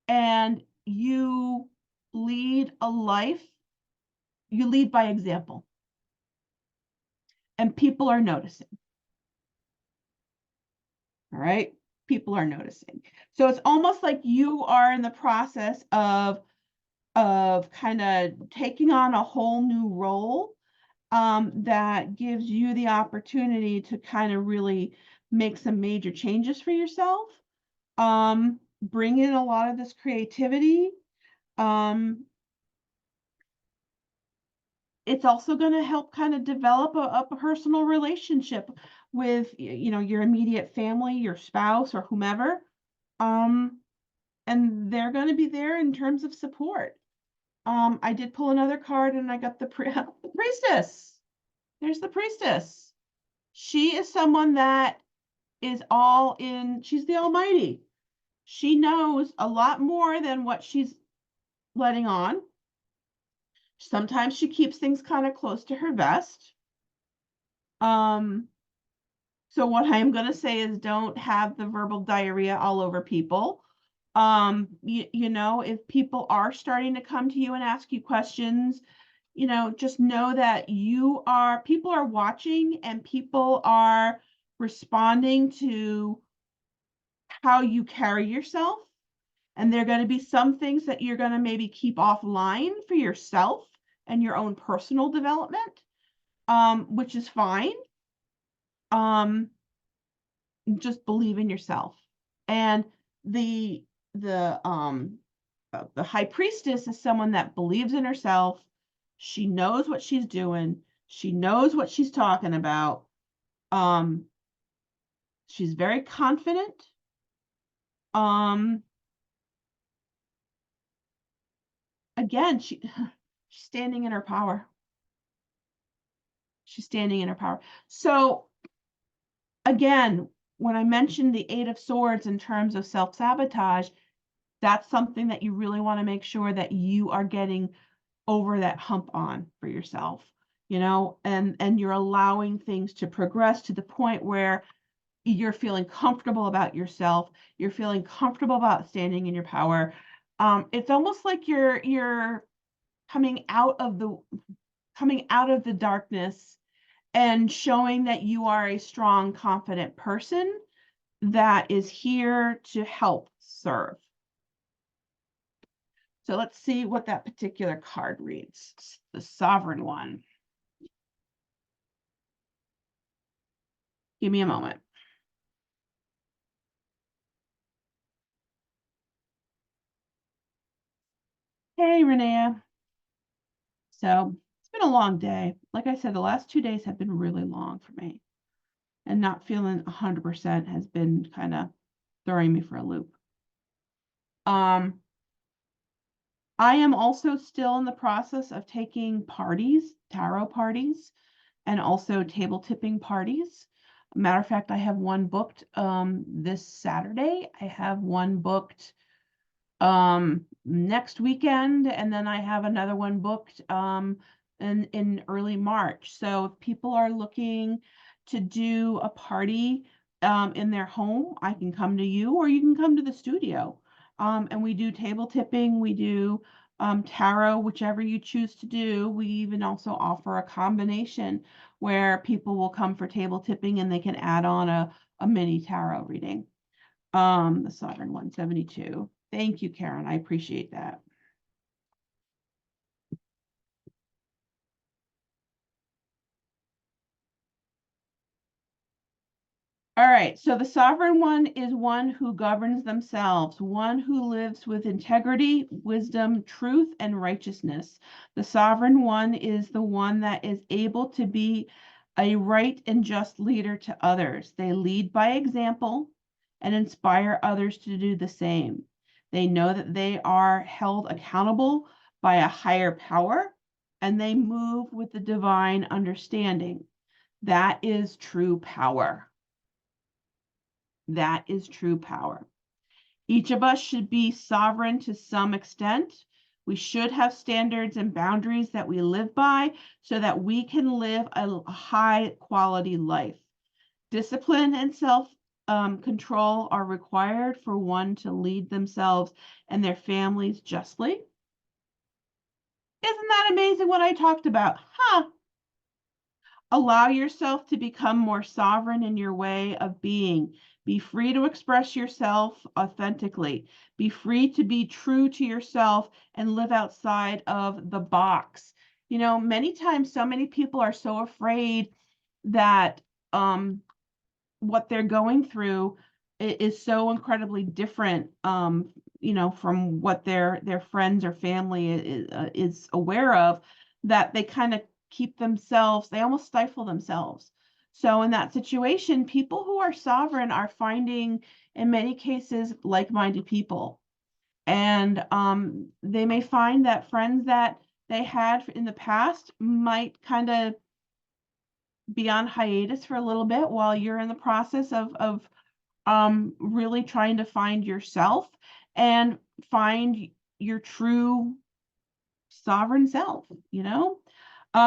and you lead a life, you lead by example, and people are noticing. All right. People are noticing. So it's almost like you are in the process of kind of taking on a whole new role that gives you the opportunity to kind of really make some major changes for yourself, bring in a lot of this creativity. It's also going to help kind of develop a personal relationship with, you know, your immediate family, your spouse, or whomever. And they're going to be there in terms of support. I did pull another card, and I got the priestess. There's the priestess. She is someone that is all in, she's the almighty. She knows a lot more than what she's letting on. Sometimes she keeps things kind of close to her vest. So what I'm going to say is don't have the verbal diarrhea all over people. You know, if people are starting to come to you and ask you questions, you know, just know that people are watching, and people are responding to how you carry yourself And there are going to be some things that you're going to maybe keep offline for yourself and your own personal development, which is fine. Just believe in yourself. And the the high priestess is someone that believes in herself. She knows what she's doing. She knows what she's talking about. She's very confident. Again, she's standing in her power. She's standing in her power. So again, when I mentioned the Eight of Swords in terms of self-sabotage, that's something that you really want to make sure that you are getting over that hump on for yourself, and you're allowing things to progress to the point where you're feeling comfortable about yourself. You're feeling comfortable about standing in your power. It's almost like you're coming out of the darkness and showing that you are a strong, confident person that is here to help serve. So let's see what that particular card reads. The Sovereign One. Give me a moment. Hey, Renea. So it's been a long day. Like I said, the last 2 days have been really long for me. And not feeling 100% has been kind of throwing me for a loop. I am also still in the process of taking parties, tarot parties, and also table tipping parties. Matter of fact, I have one booked this Saturday. I have one booked next weekend, and then I have another one booked in early March. So if people are looking to do a party in their home, I can come to you, or you can come to the studio. And we do table tipping, we do tarot, whichever you choose to do. We even also offer a combination where people will come for table tipping and they can add on a mini tarot reading. The Sovereign 172. Thank you, Karen. I appreciate that. All right, so the Sovereign One is one who governs themselves, one who lives with integrity, wisdom, truth, and righteousness. The Sovereign One is the one that is able to be a right and just leader to others. They lead by example and inspire others to do the same. They know that they are held accountable by a higher power, and they move with the divine understanding. That is true power. That is true power. Each of us should be sovereign to some extent. We should have standards and boundaries that we live by so that we can live a high quality life. Discipline and self control are required for one to lead themselves and their families justly. Isn't that amazing what I talked about? Huh? Allow yourself to become more sovereign in your way of being. Be free to express yourself authentically. Be free to be true to yourself and live outside of the box. Many times, so many people are so afraid that what they're going through is so incredibly different, from what their friends or family is aware of, that they kind of keep themselves, they almost stifle themselves. So in that situation, people who are sovereign are finding, in many cases, like-minded people. And they may find that friends that they had in the past might kind of be on hiatus for a little bit while you're in the process of really trying to find yourself and find your true sovereign self.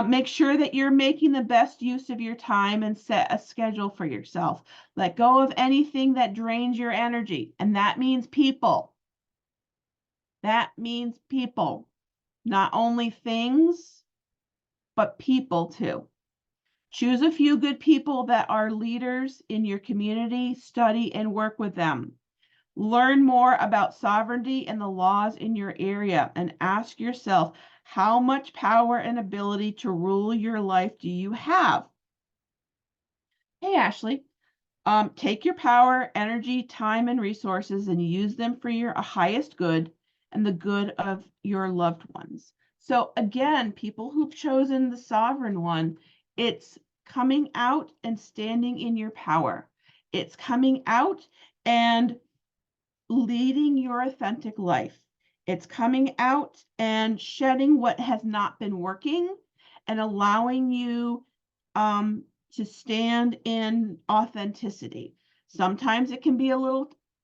Make sure that you're making the best use of your time and set a schedule for yourself. Let go of anything that drains your energy. And that means people. That means people. Not only things, but people too. Choose a few good people that are leaders in your community, study and work with them. Learn more about sovereignty and the laws in your area and ask yourself, how much power and ability to rule your life do you have? Hey, Ashley. Take your power, energy, time, and resources and use them for your highest good and the good of your loved ones. So again, people who've chosen the sovereign one, it's coming out and standing in your power. It's coming out and leading your authentic life. It's coming out and shedding what has not been working and allowing you to stand in authenticity. Sometimes it can be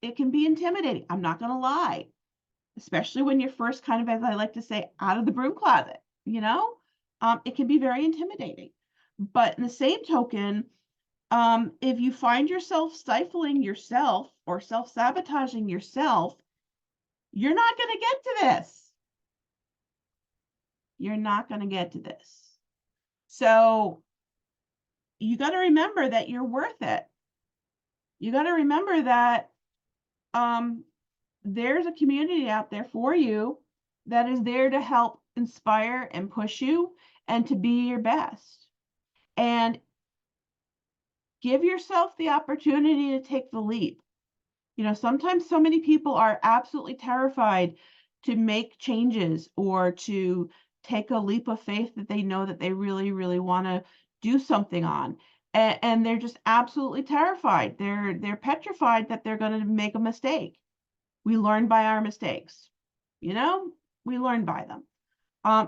it can be intimidating. I'm not going to lie, especially when you're first kind of, as I like to say, out of the broom closet, it can be very intimidating. But in the same token, if you find yourself stifling yourself or self-sabotaging yourself, you're not going to get to this. You're not going to get to this. So you got to remember that you're worth it. You got to remember that there's a community out there for you that is there to help inspire and push you and to be your best. And give yourself the opportunity to take the leap. Sometimes so many people are absolutely terrified to make changes or to take a leap of faith that they know that they really, really want to do something on. And they're just absolutely terrified. They're petrified that they're going to make a mistake. We learn by our mistakes. We learn by them.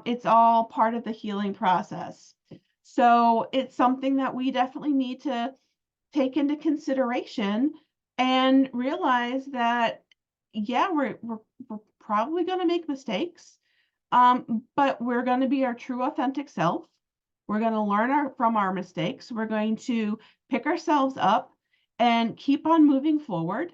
It's all part of the healing process. So it's something that we definitely need to take into consideration and realize that, yeah, we're probably going to make mistakes, but we're going to be our true authentic self. We're going to learn from our mistakes. We're going to pick ourselves up and keep on moving forward.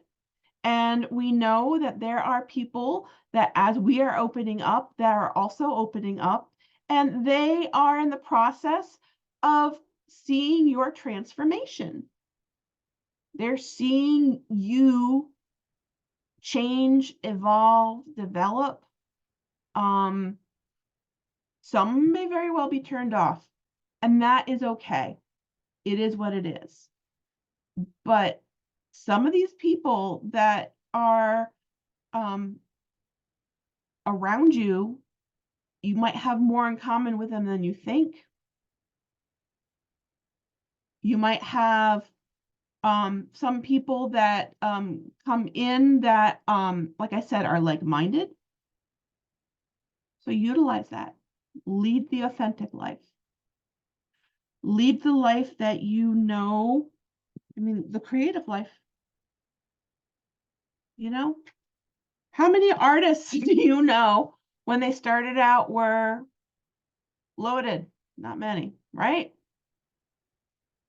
And we know that there are people that, as we are opening up, that are also opening up, and they are in the process of seeing your transformation. They're seeing you change, evolve, develop. Some may very well be turned off, and that is okay. It is what it is. But some of these people that are around you, you might have more in common with them than you think. You might have some people that come in that, like I said, are like-minded. So utilize that. Lead the authentic life. Lead the life that the creative life. How many artists do you know when they started out were loaded? Not many, right?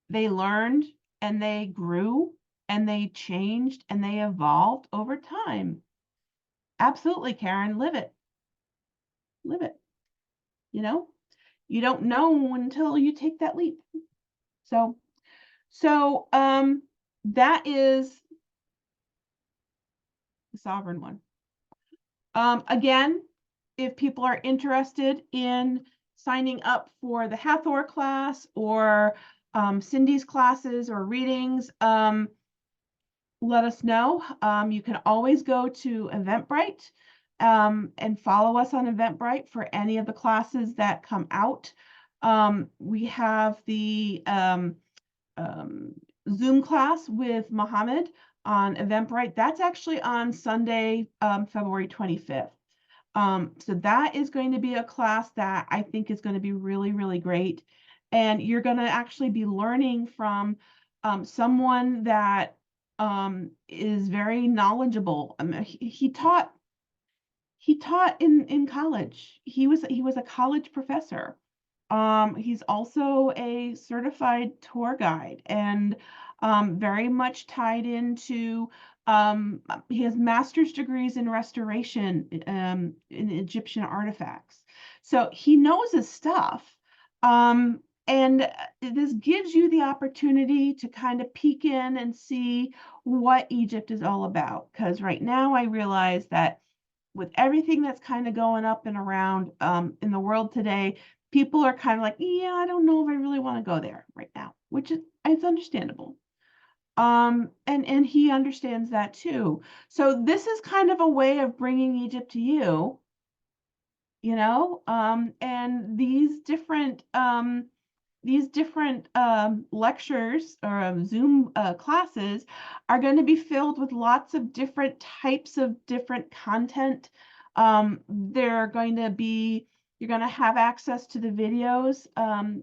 They learned and they grew and they changed and they evolved over time. Absolutely, Karen, live it. Live it. You don't know until you take that leap. So that is the sovereign one. Again, if people are interested in signing up for the Hathor class or Cindy's classes or readings, let us know. You can always go to Eventbrite and follow us on Eventbrite for any of the classes that come out. We have the Zoom class with Mohammed on Eventbrite. That's actually on Sunday, February 25th. So that is going to be a class that I think is going to be really, really great. And you're going to actually be learning from someone that is very knowledgeable. He taught in college. He was a college professor. He's also a certified tour guide and very much tied into he has master's degrees in restoration in Egyptian artifacts. So he knows his stuff. And this gives you the opportunity to kind of peek in and see what Egypt is all about. Because right now I realize that with everything that's kind of going up and around in the world today, people are kind of like, yeah, I don't know if I really want to go there right now, which is it's understandable. And he understands that too. So this is kind of a way of bringing Egypt to you, and these different lectures or Zoom classes are going to be filled with lots of different types of different content. They're going to be, you're going to have access to the videos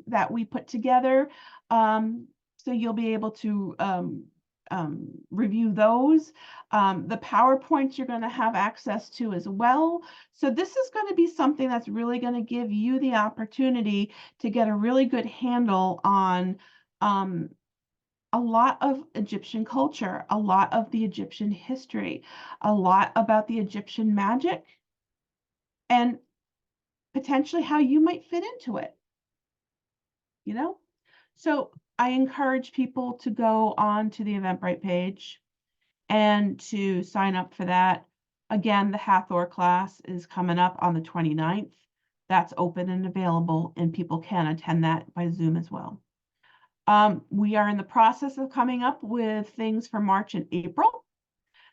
that we put together. So you'll be able to review those. The PowerPoints you're going to have access to as well. So this is going to be something that's really going to give you the opportunity to get a really good handle on a lot of Egyptian culture, a lot of the Egyptian history, a lot about the Egyptian magic, and potentially how you might fit into it, you know? So I encourage people to go on to the Eventbrite page and to sign up for that. Again, the Hathor class is coming up on the 29th. That's open and available, and people can attend that by Zoom as well. We are in the process of coming up with things for March and April.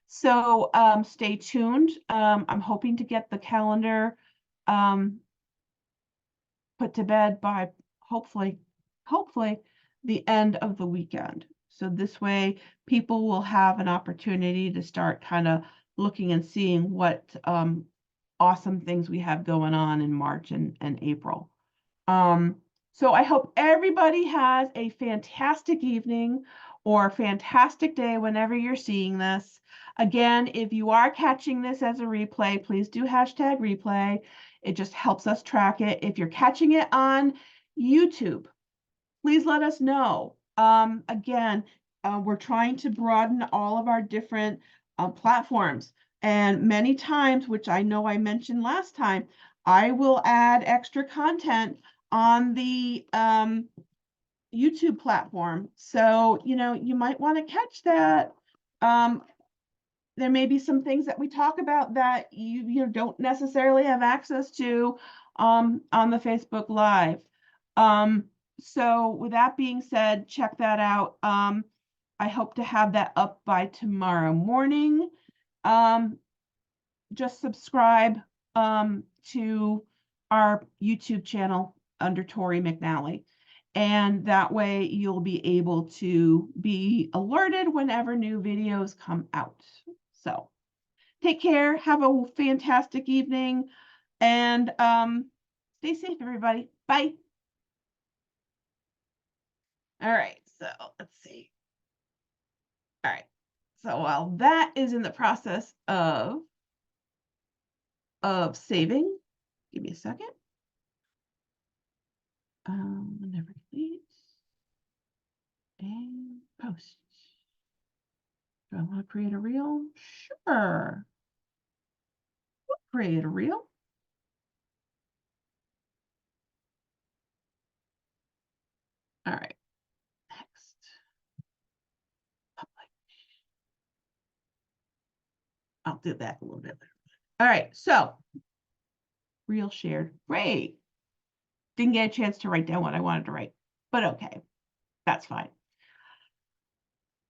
So stay tuned. I'm hoping to get the calendar put to bed by hopefully the end of the weekend. So this way people will have an opportunity to start kind of looking and seeing what awesome things we have going on in March and April. So I hope everybody has a fantastic evening or fantastic day whenever you're seeing this. Again, if you are catching this as a replay, please do hashtag replay. It just helps us track it. If you're catching it on YouTube, please let us know. Again, we're trying to broaden all of our different platforms. And many times, which I know I mentioned last time, I will add extra content on the YouTube platform. So, you might want to catch that. There may be some things that we talk about that you don't necessarily have access to on the Facebook Live. So with that being said, check that out. I hope to have that up by tomorrow morning. Just subscribe to our YouTube channel under Tori McNally. And that way you'll be able to be alerted whenever new videos come out. So take care, have a fantastic evening, and stay safe, everybody. Bye. All right, so let's see. All right, so while that is in the process of saving, give me a second. Never delete and post. Do I want to create a reel? Sure. We'll create a reel. All right. Next. Public. I'll do that a little bit later. All right. So reel shared. Great. Didn't get a chance to write down what I wanted to write, but okay. That's fine.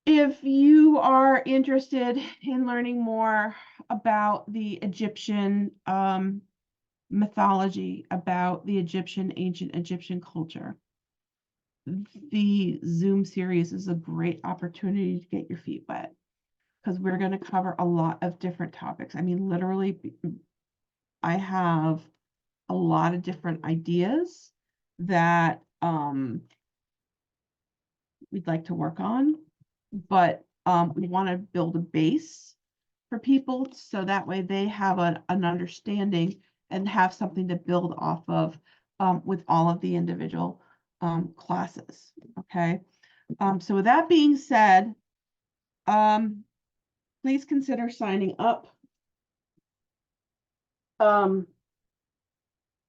If you are interested in learning more about the Egyptian mythology, about the ancient Egyptian culture, the Zoom series is a great opportunity to get your feet wet because we're going to cover a lot of different topics. I mean, literally, I have a lot of different ideas that we'd like to work on, but we want to build a base for people so that way they have an understanding and have something to build off of with all of the individual classes. Okay. So with that being said, please consider signing up.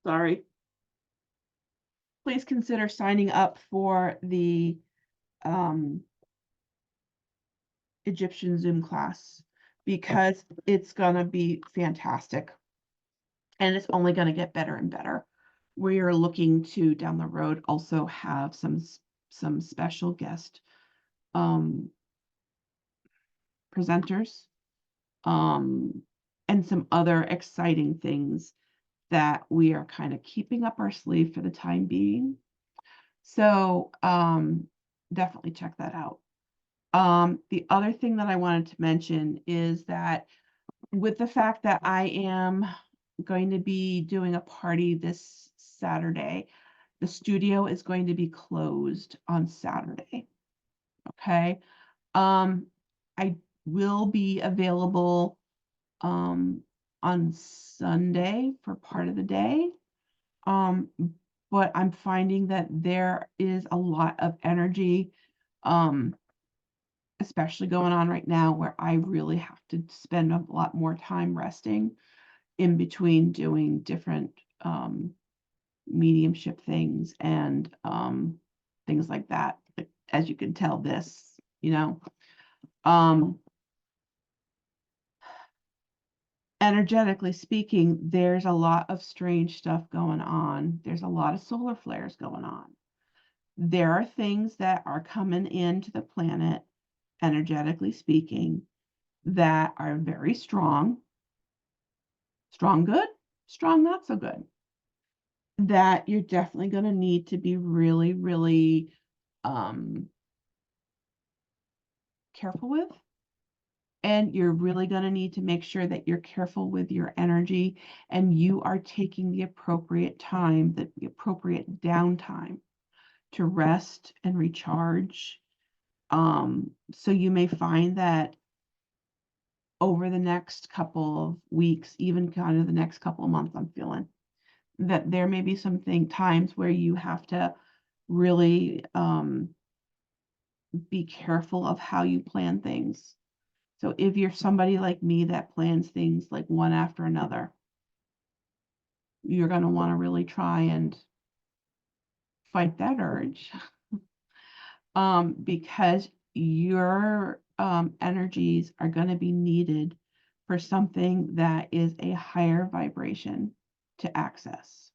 Sorry. please consider signing up for the Egyptian Zoom class, because it's gonna be fantastic. And it's only gonna get better and better. We are looking to, down the road, also have some special guest presenters, and some other exciting things that we are kind of keeping up our sleeve for the time being. So definitely check that out. The other thing that I wanted to mention is that with the fact that I am going to be doing a party this Saturday, the studio is going to be closed on Saturday. Okay. I will be available on Sunday for part of the day. But I'm finding that there is a lot of energy, especially going on right now, where I really have to spend a lot more time resting in between doing different mediumship things and things like that. As you can tell, this, energetically speaking, there's a lot of strange stuff going on. There's a lot of solar flares going on. There are things that are coming into the planet, energetically speaking, that are very strong. Strong good, strong not so good. That you're definitely going to need to be really, really careful with. And you're really going to need to make sure that you're careful with your energy and you are taking the appropriate time, the appropriate downtime to rest and recharge. So you may find that over the next couple of weeks, even kind of the next couple of months, I'm feeling that there may be some times where you have to really be careful of how you plan things. So if you're somebody like me that plans things like one after another, you're going to want to really try and fight that urge because your energies are going to be needed for something that is a higher vibration to access.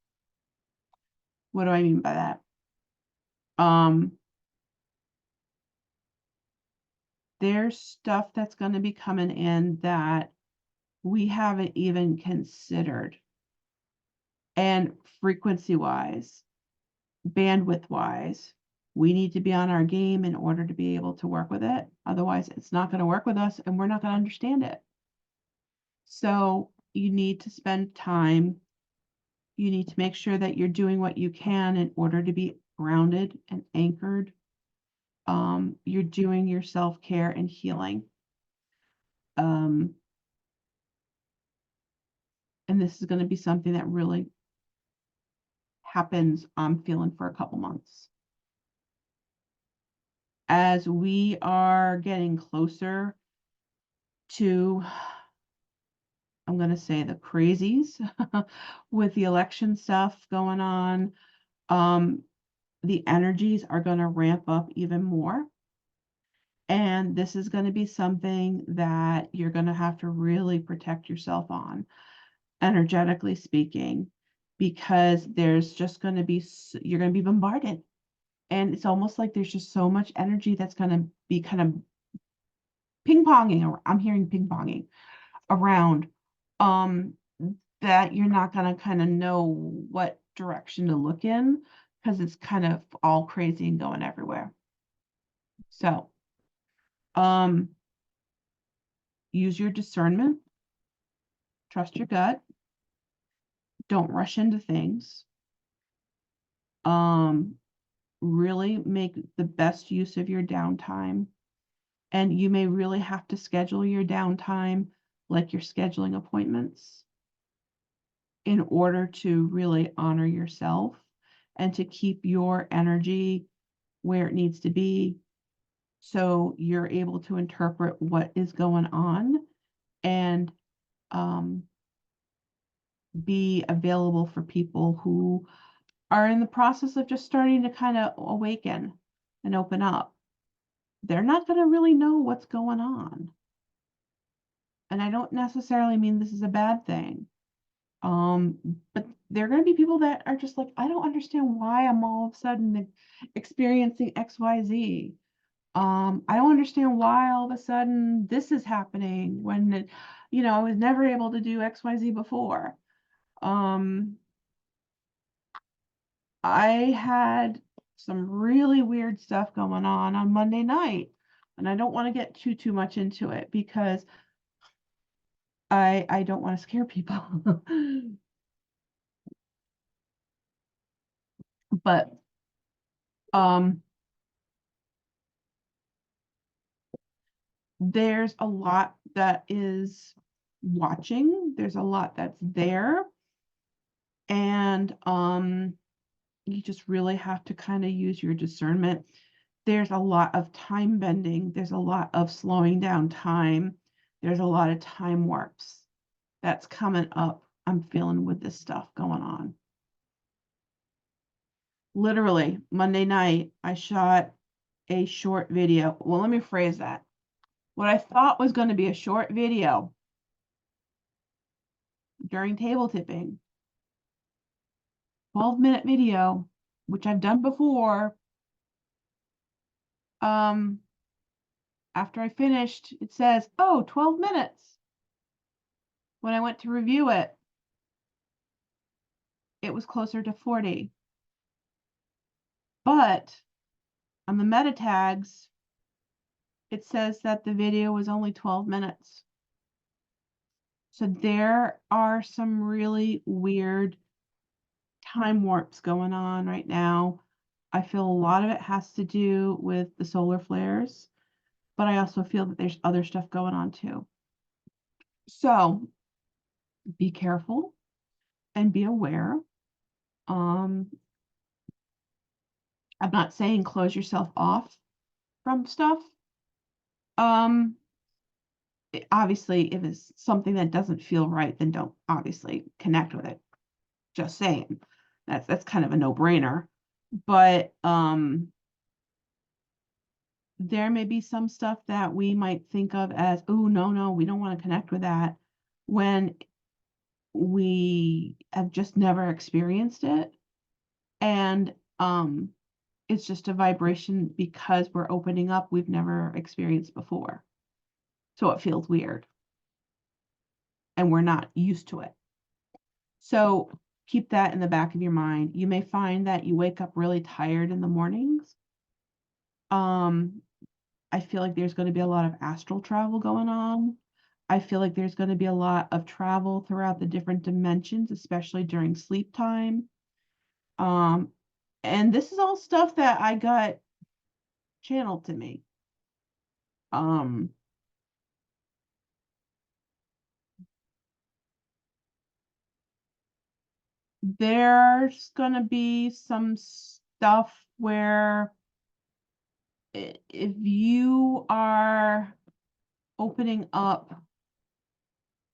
What do I mean by that? There's stuff that's going to be coming in that we haven't even considered. And frequency wise, bandwidth wise, we need to be on our game in order to be able to work with it. Otherwise, it's not going to work with us and we're not going to understand it. So you need to spend time. You need to make sure that you're doing what you can in order to be grounded and anchored. You're doing your self-care and healing. And this is going to be something that really happens, I'm feeling, for a couple months. As we are getting closer to, I'm going to say, the crazies with the election stuff going on, the energies are going to ramp up even more. And this is going to be something that you're going to have to really protect yourself on, energetically speaking, because there's just going to be, you're going to be bombarded. And it's almost like there's just so much energy that's going to be kind of ping-ponging, or I'm hearing ping-ponging around, that you're not going to kind of know what direction to look in because it's kind of all crazy and going everywhere. So, use your discernment, trust your gut, don't rush into things. Really make the best use of your downtime. And you may really have to schedule your downtime like you're scheduling appointments in order to really honor yourself and to keep your energy where it needs to be so you're able to interpret what is going on and be available for people who are in the process of just starting to kind of awaken and open up, they're not going to really know what's going on. And I don't necessarily mean this is a bad thing. But there are going to be people that are just like, I don't understand why I'm all of a sudden experiencing XYZ. I don't understand why all of a sudden this is happening when it, I was never able to do XYZ before. I had some really weird stuff going on Monday night, and I don't want to get too much into it because I don't want to scare people. But there's a lot that is watching. There's a lot that's there. And you just really have to kind of use your discernment. There's a lot of time bending. There's a lot of slowing down time. There's a lot of time warps that's coming up. I'm feeling with this stuff going on. Literally, Monday night, I shot a short video. Well, let me phrase that. What I thought was going to be a short video during table tipping, 12-minute video, which I've done before. After I finished, it says, oh, 12 minutes. When I went to review it, it was closer to 40. But on the meta tags, it says that the video was only 12 minutes. So there are some really weird time warps going on right now. I feel a lot of it has to do with the solar flares, but I also feel that there's other stuff going on too. So be careful and be aware. I'm not saying close yourself off from stuff. Obviously, if it's something that doesn't feel right, then don't obviously connect with it. Just saying. That's kind of a no-brainer. But there may be some stuff that we might think of as, oh, no, we don't want to connect with that, when we have just never experienced it. And it's just a vibration because we're opening up we've never experienced before. So it feels weird. And we're not used to it. So keep that in the back of your mind. You may find that you wake up really tired in the mornings. I feel like there's going to be a lot of astral travel going on. I feel like there's going to be a lot of travel throughout the different dimensions, especially during sleep time. And this is all stuff that I got channeled to me. There's gonna be some stuff where if you are opening up,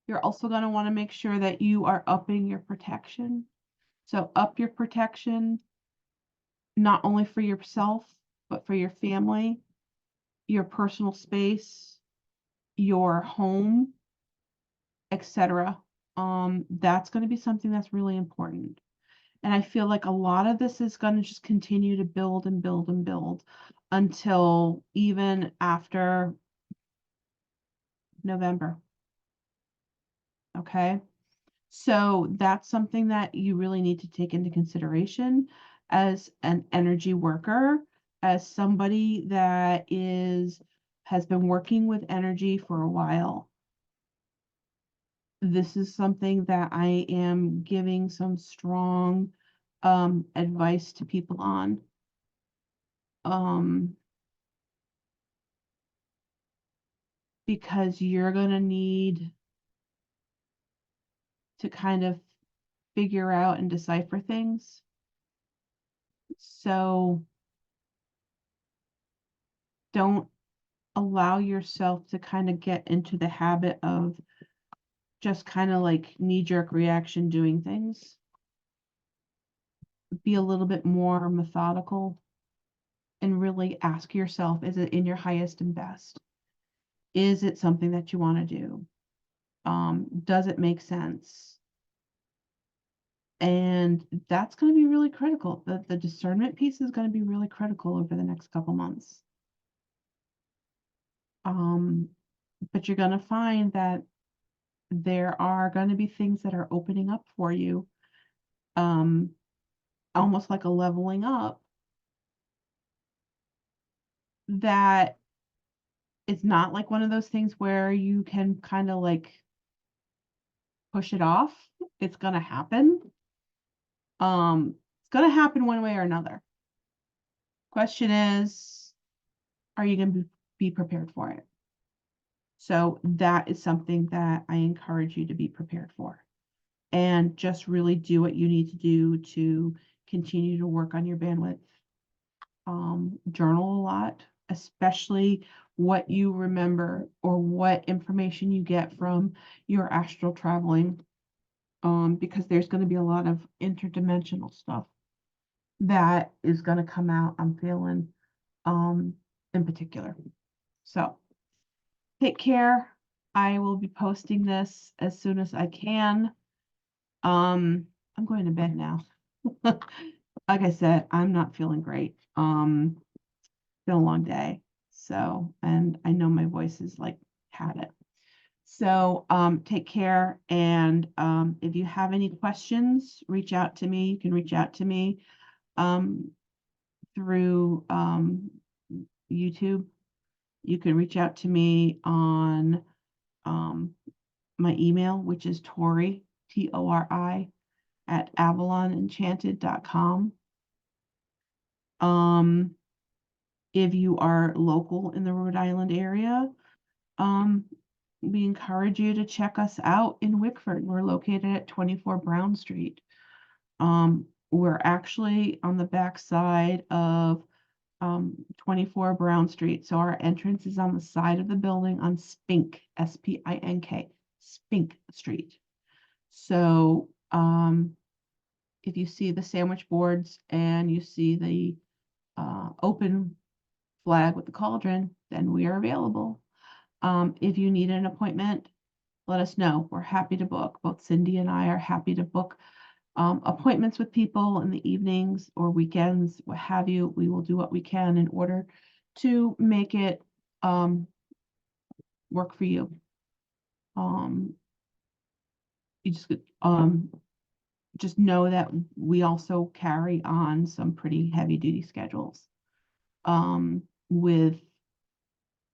you're also going to want to make sure that you are upping your protection. So up your protection, not only for yourself, but for your family, your personal space, your home, etc. That's going to be something that's really important. And I feel like a lot of this is going to just continue to build and build and build until even after November. Okay. So that's something that you really need to take into consideration as an energy worker, as somebody that has been working with energy for a while. This is something that I am giving some strong advice to people on. Because you're going to need to kind of figure out and decipher things. So don't allow yourself to kind of get into the habit of just kind of like knee-jerk reaction doing things. be a little bit more methodical and really ask yourself, is it in your highest and best? Is it something that you want to do? Does it make sense? And that's going to be really critical. The discernment piece is going to be really critical over the next couple months. But you're going to find that there are going to be things that are opening up for you, almost like a leveling up, that it's not like one of those things where you can kind of like push it off. It's going to happen. It's going to happen one way or another. Question is, are you going to be prepared for it? So that is something that I encourage you to be prepared for, and just really do what you need to do to continue to work on your bandwidth. Journal a lot, especially what you remember or what information you get from your astral traveling, because there's going to be a lot of interdimensional stuff that is going to come out, I'm feeling, in particular. So take care. I will be posting this as soon as I can. I'm going to bed now. Like I said, I'm not feeling great. It's been a long day. So, and I know my voice is like had it. So, take care. And if you have any questions, reach out to me. You can reach out to me through YouTube. You can reach out to me on my email, which is Tori, Tori, at AvalonEnchanted.com. If you are local in the Rhode Island area, we encourage you to check us out in Wickford. We're located at 24 Brown Street. We're actually on the back side of 24 Brown Street. So our entrance is on the side of the building on Spink, S-P-I-N-K, Spink Street. So if you see the sandwich boards and you see the open flag with the cauldron, then we are available. If you need an appointment, let us know. We're happy to book. Both Cindy and I are happy to book appointments with people in the evenings or weekends, what have you. We will do what we can in order to make it work for you. You just know that we also carry on some pretty heavy duty schedules with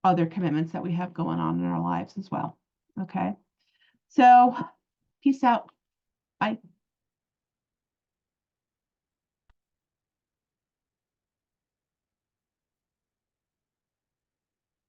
other commitments that we have going on in our lives as well. Okay. So peace out. Bye.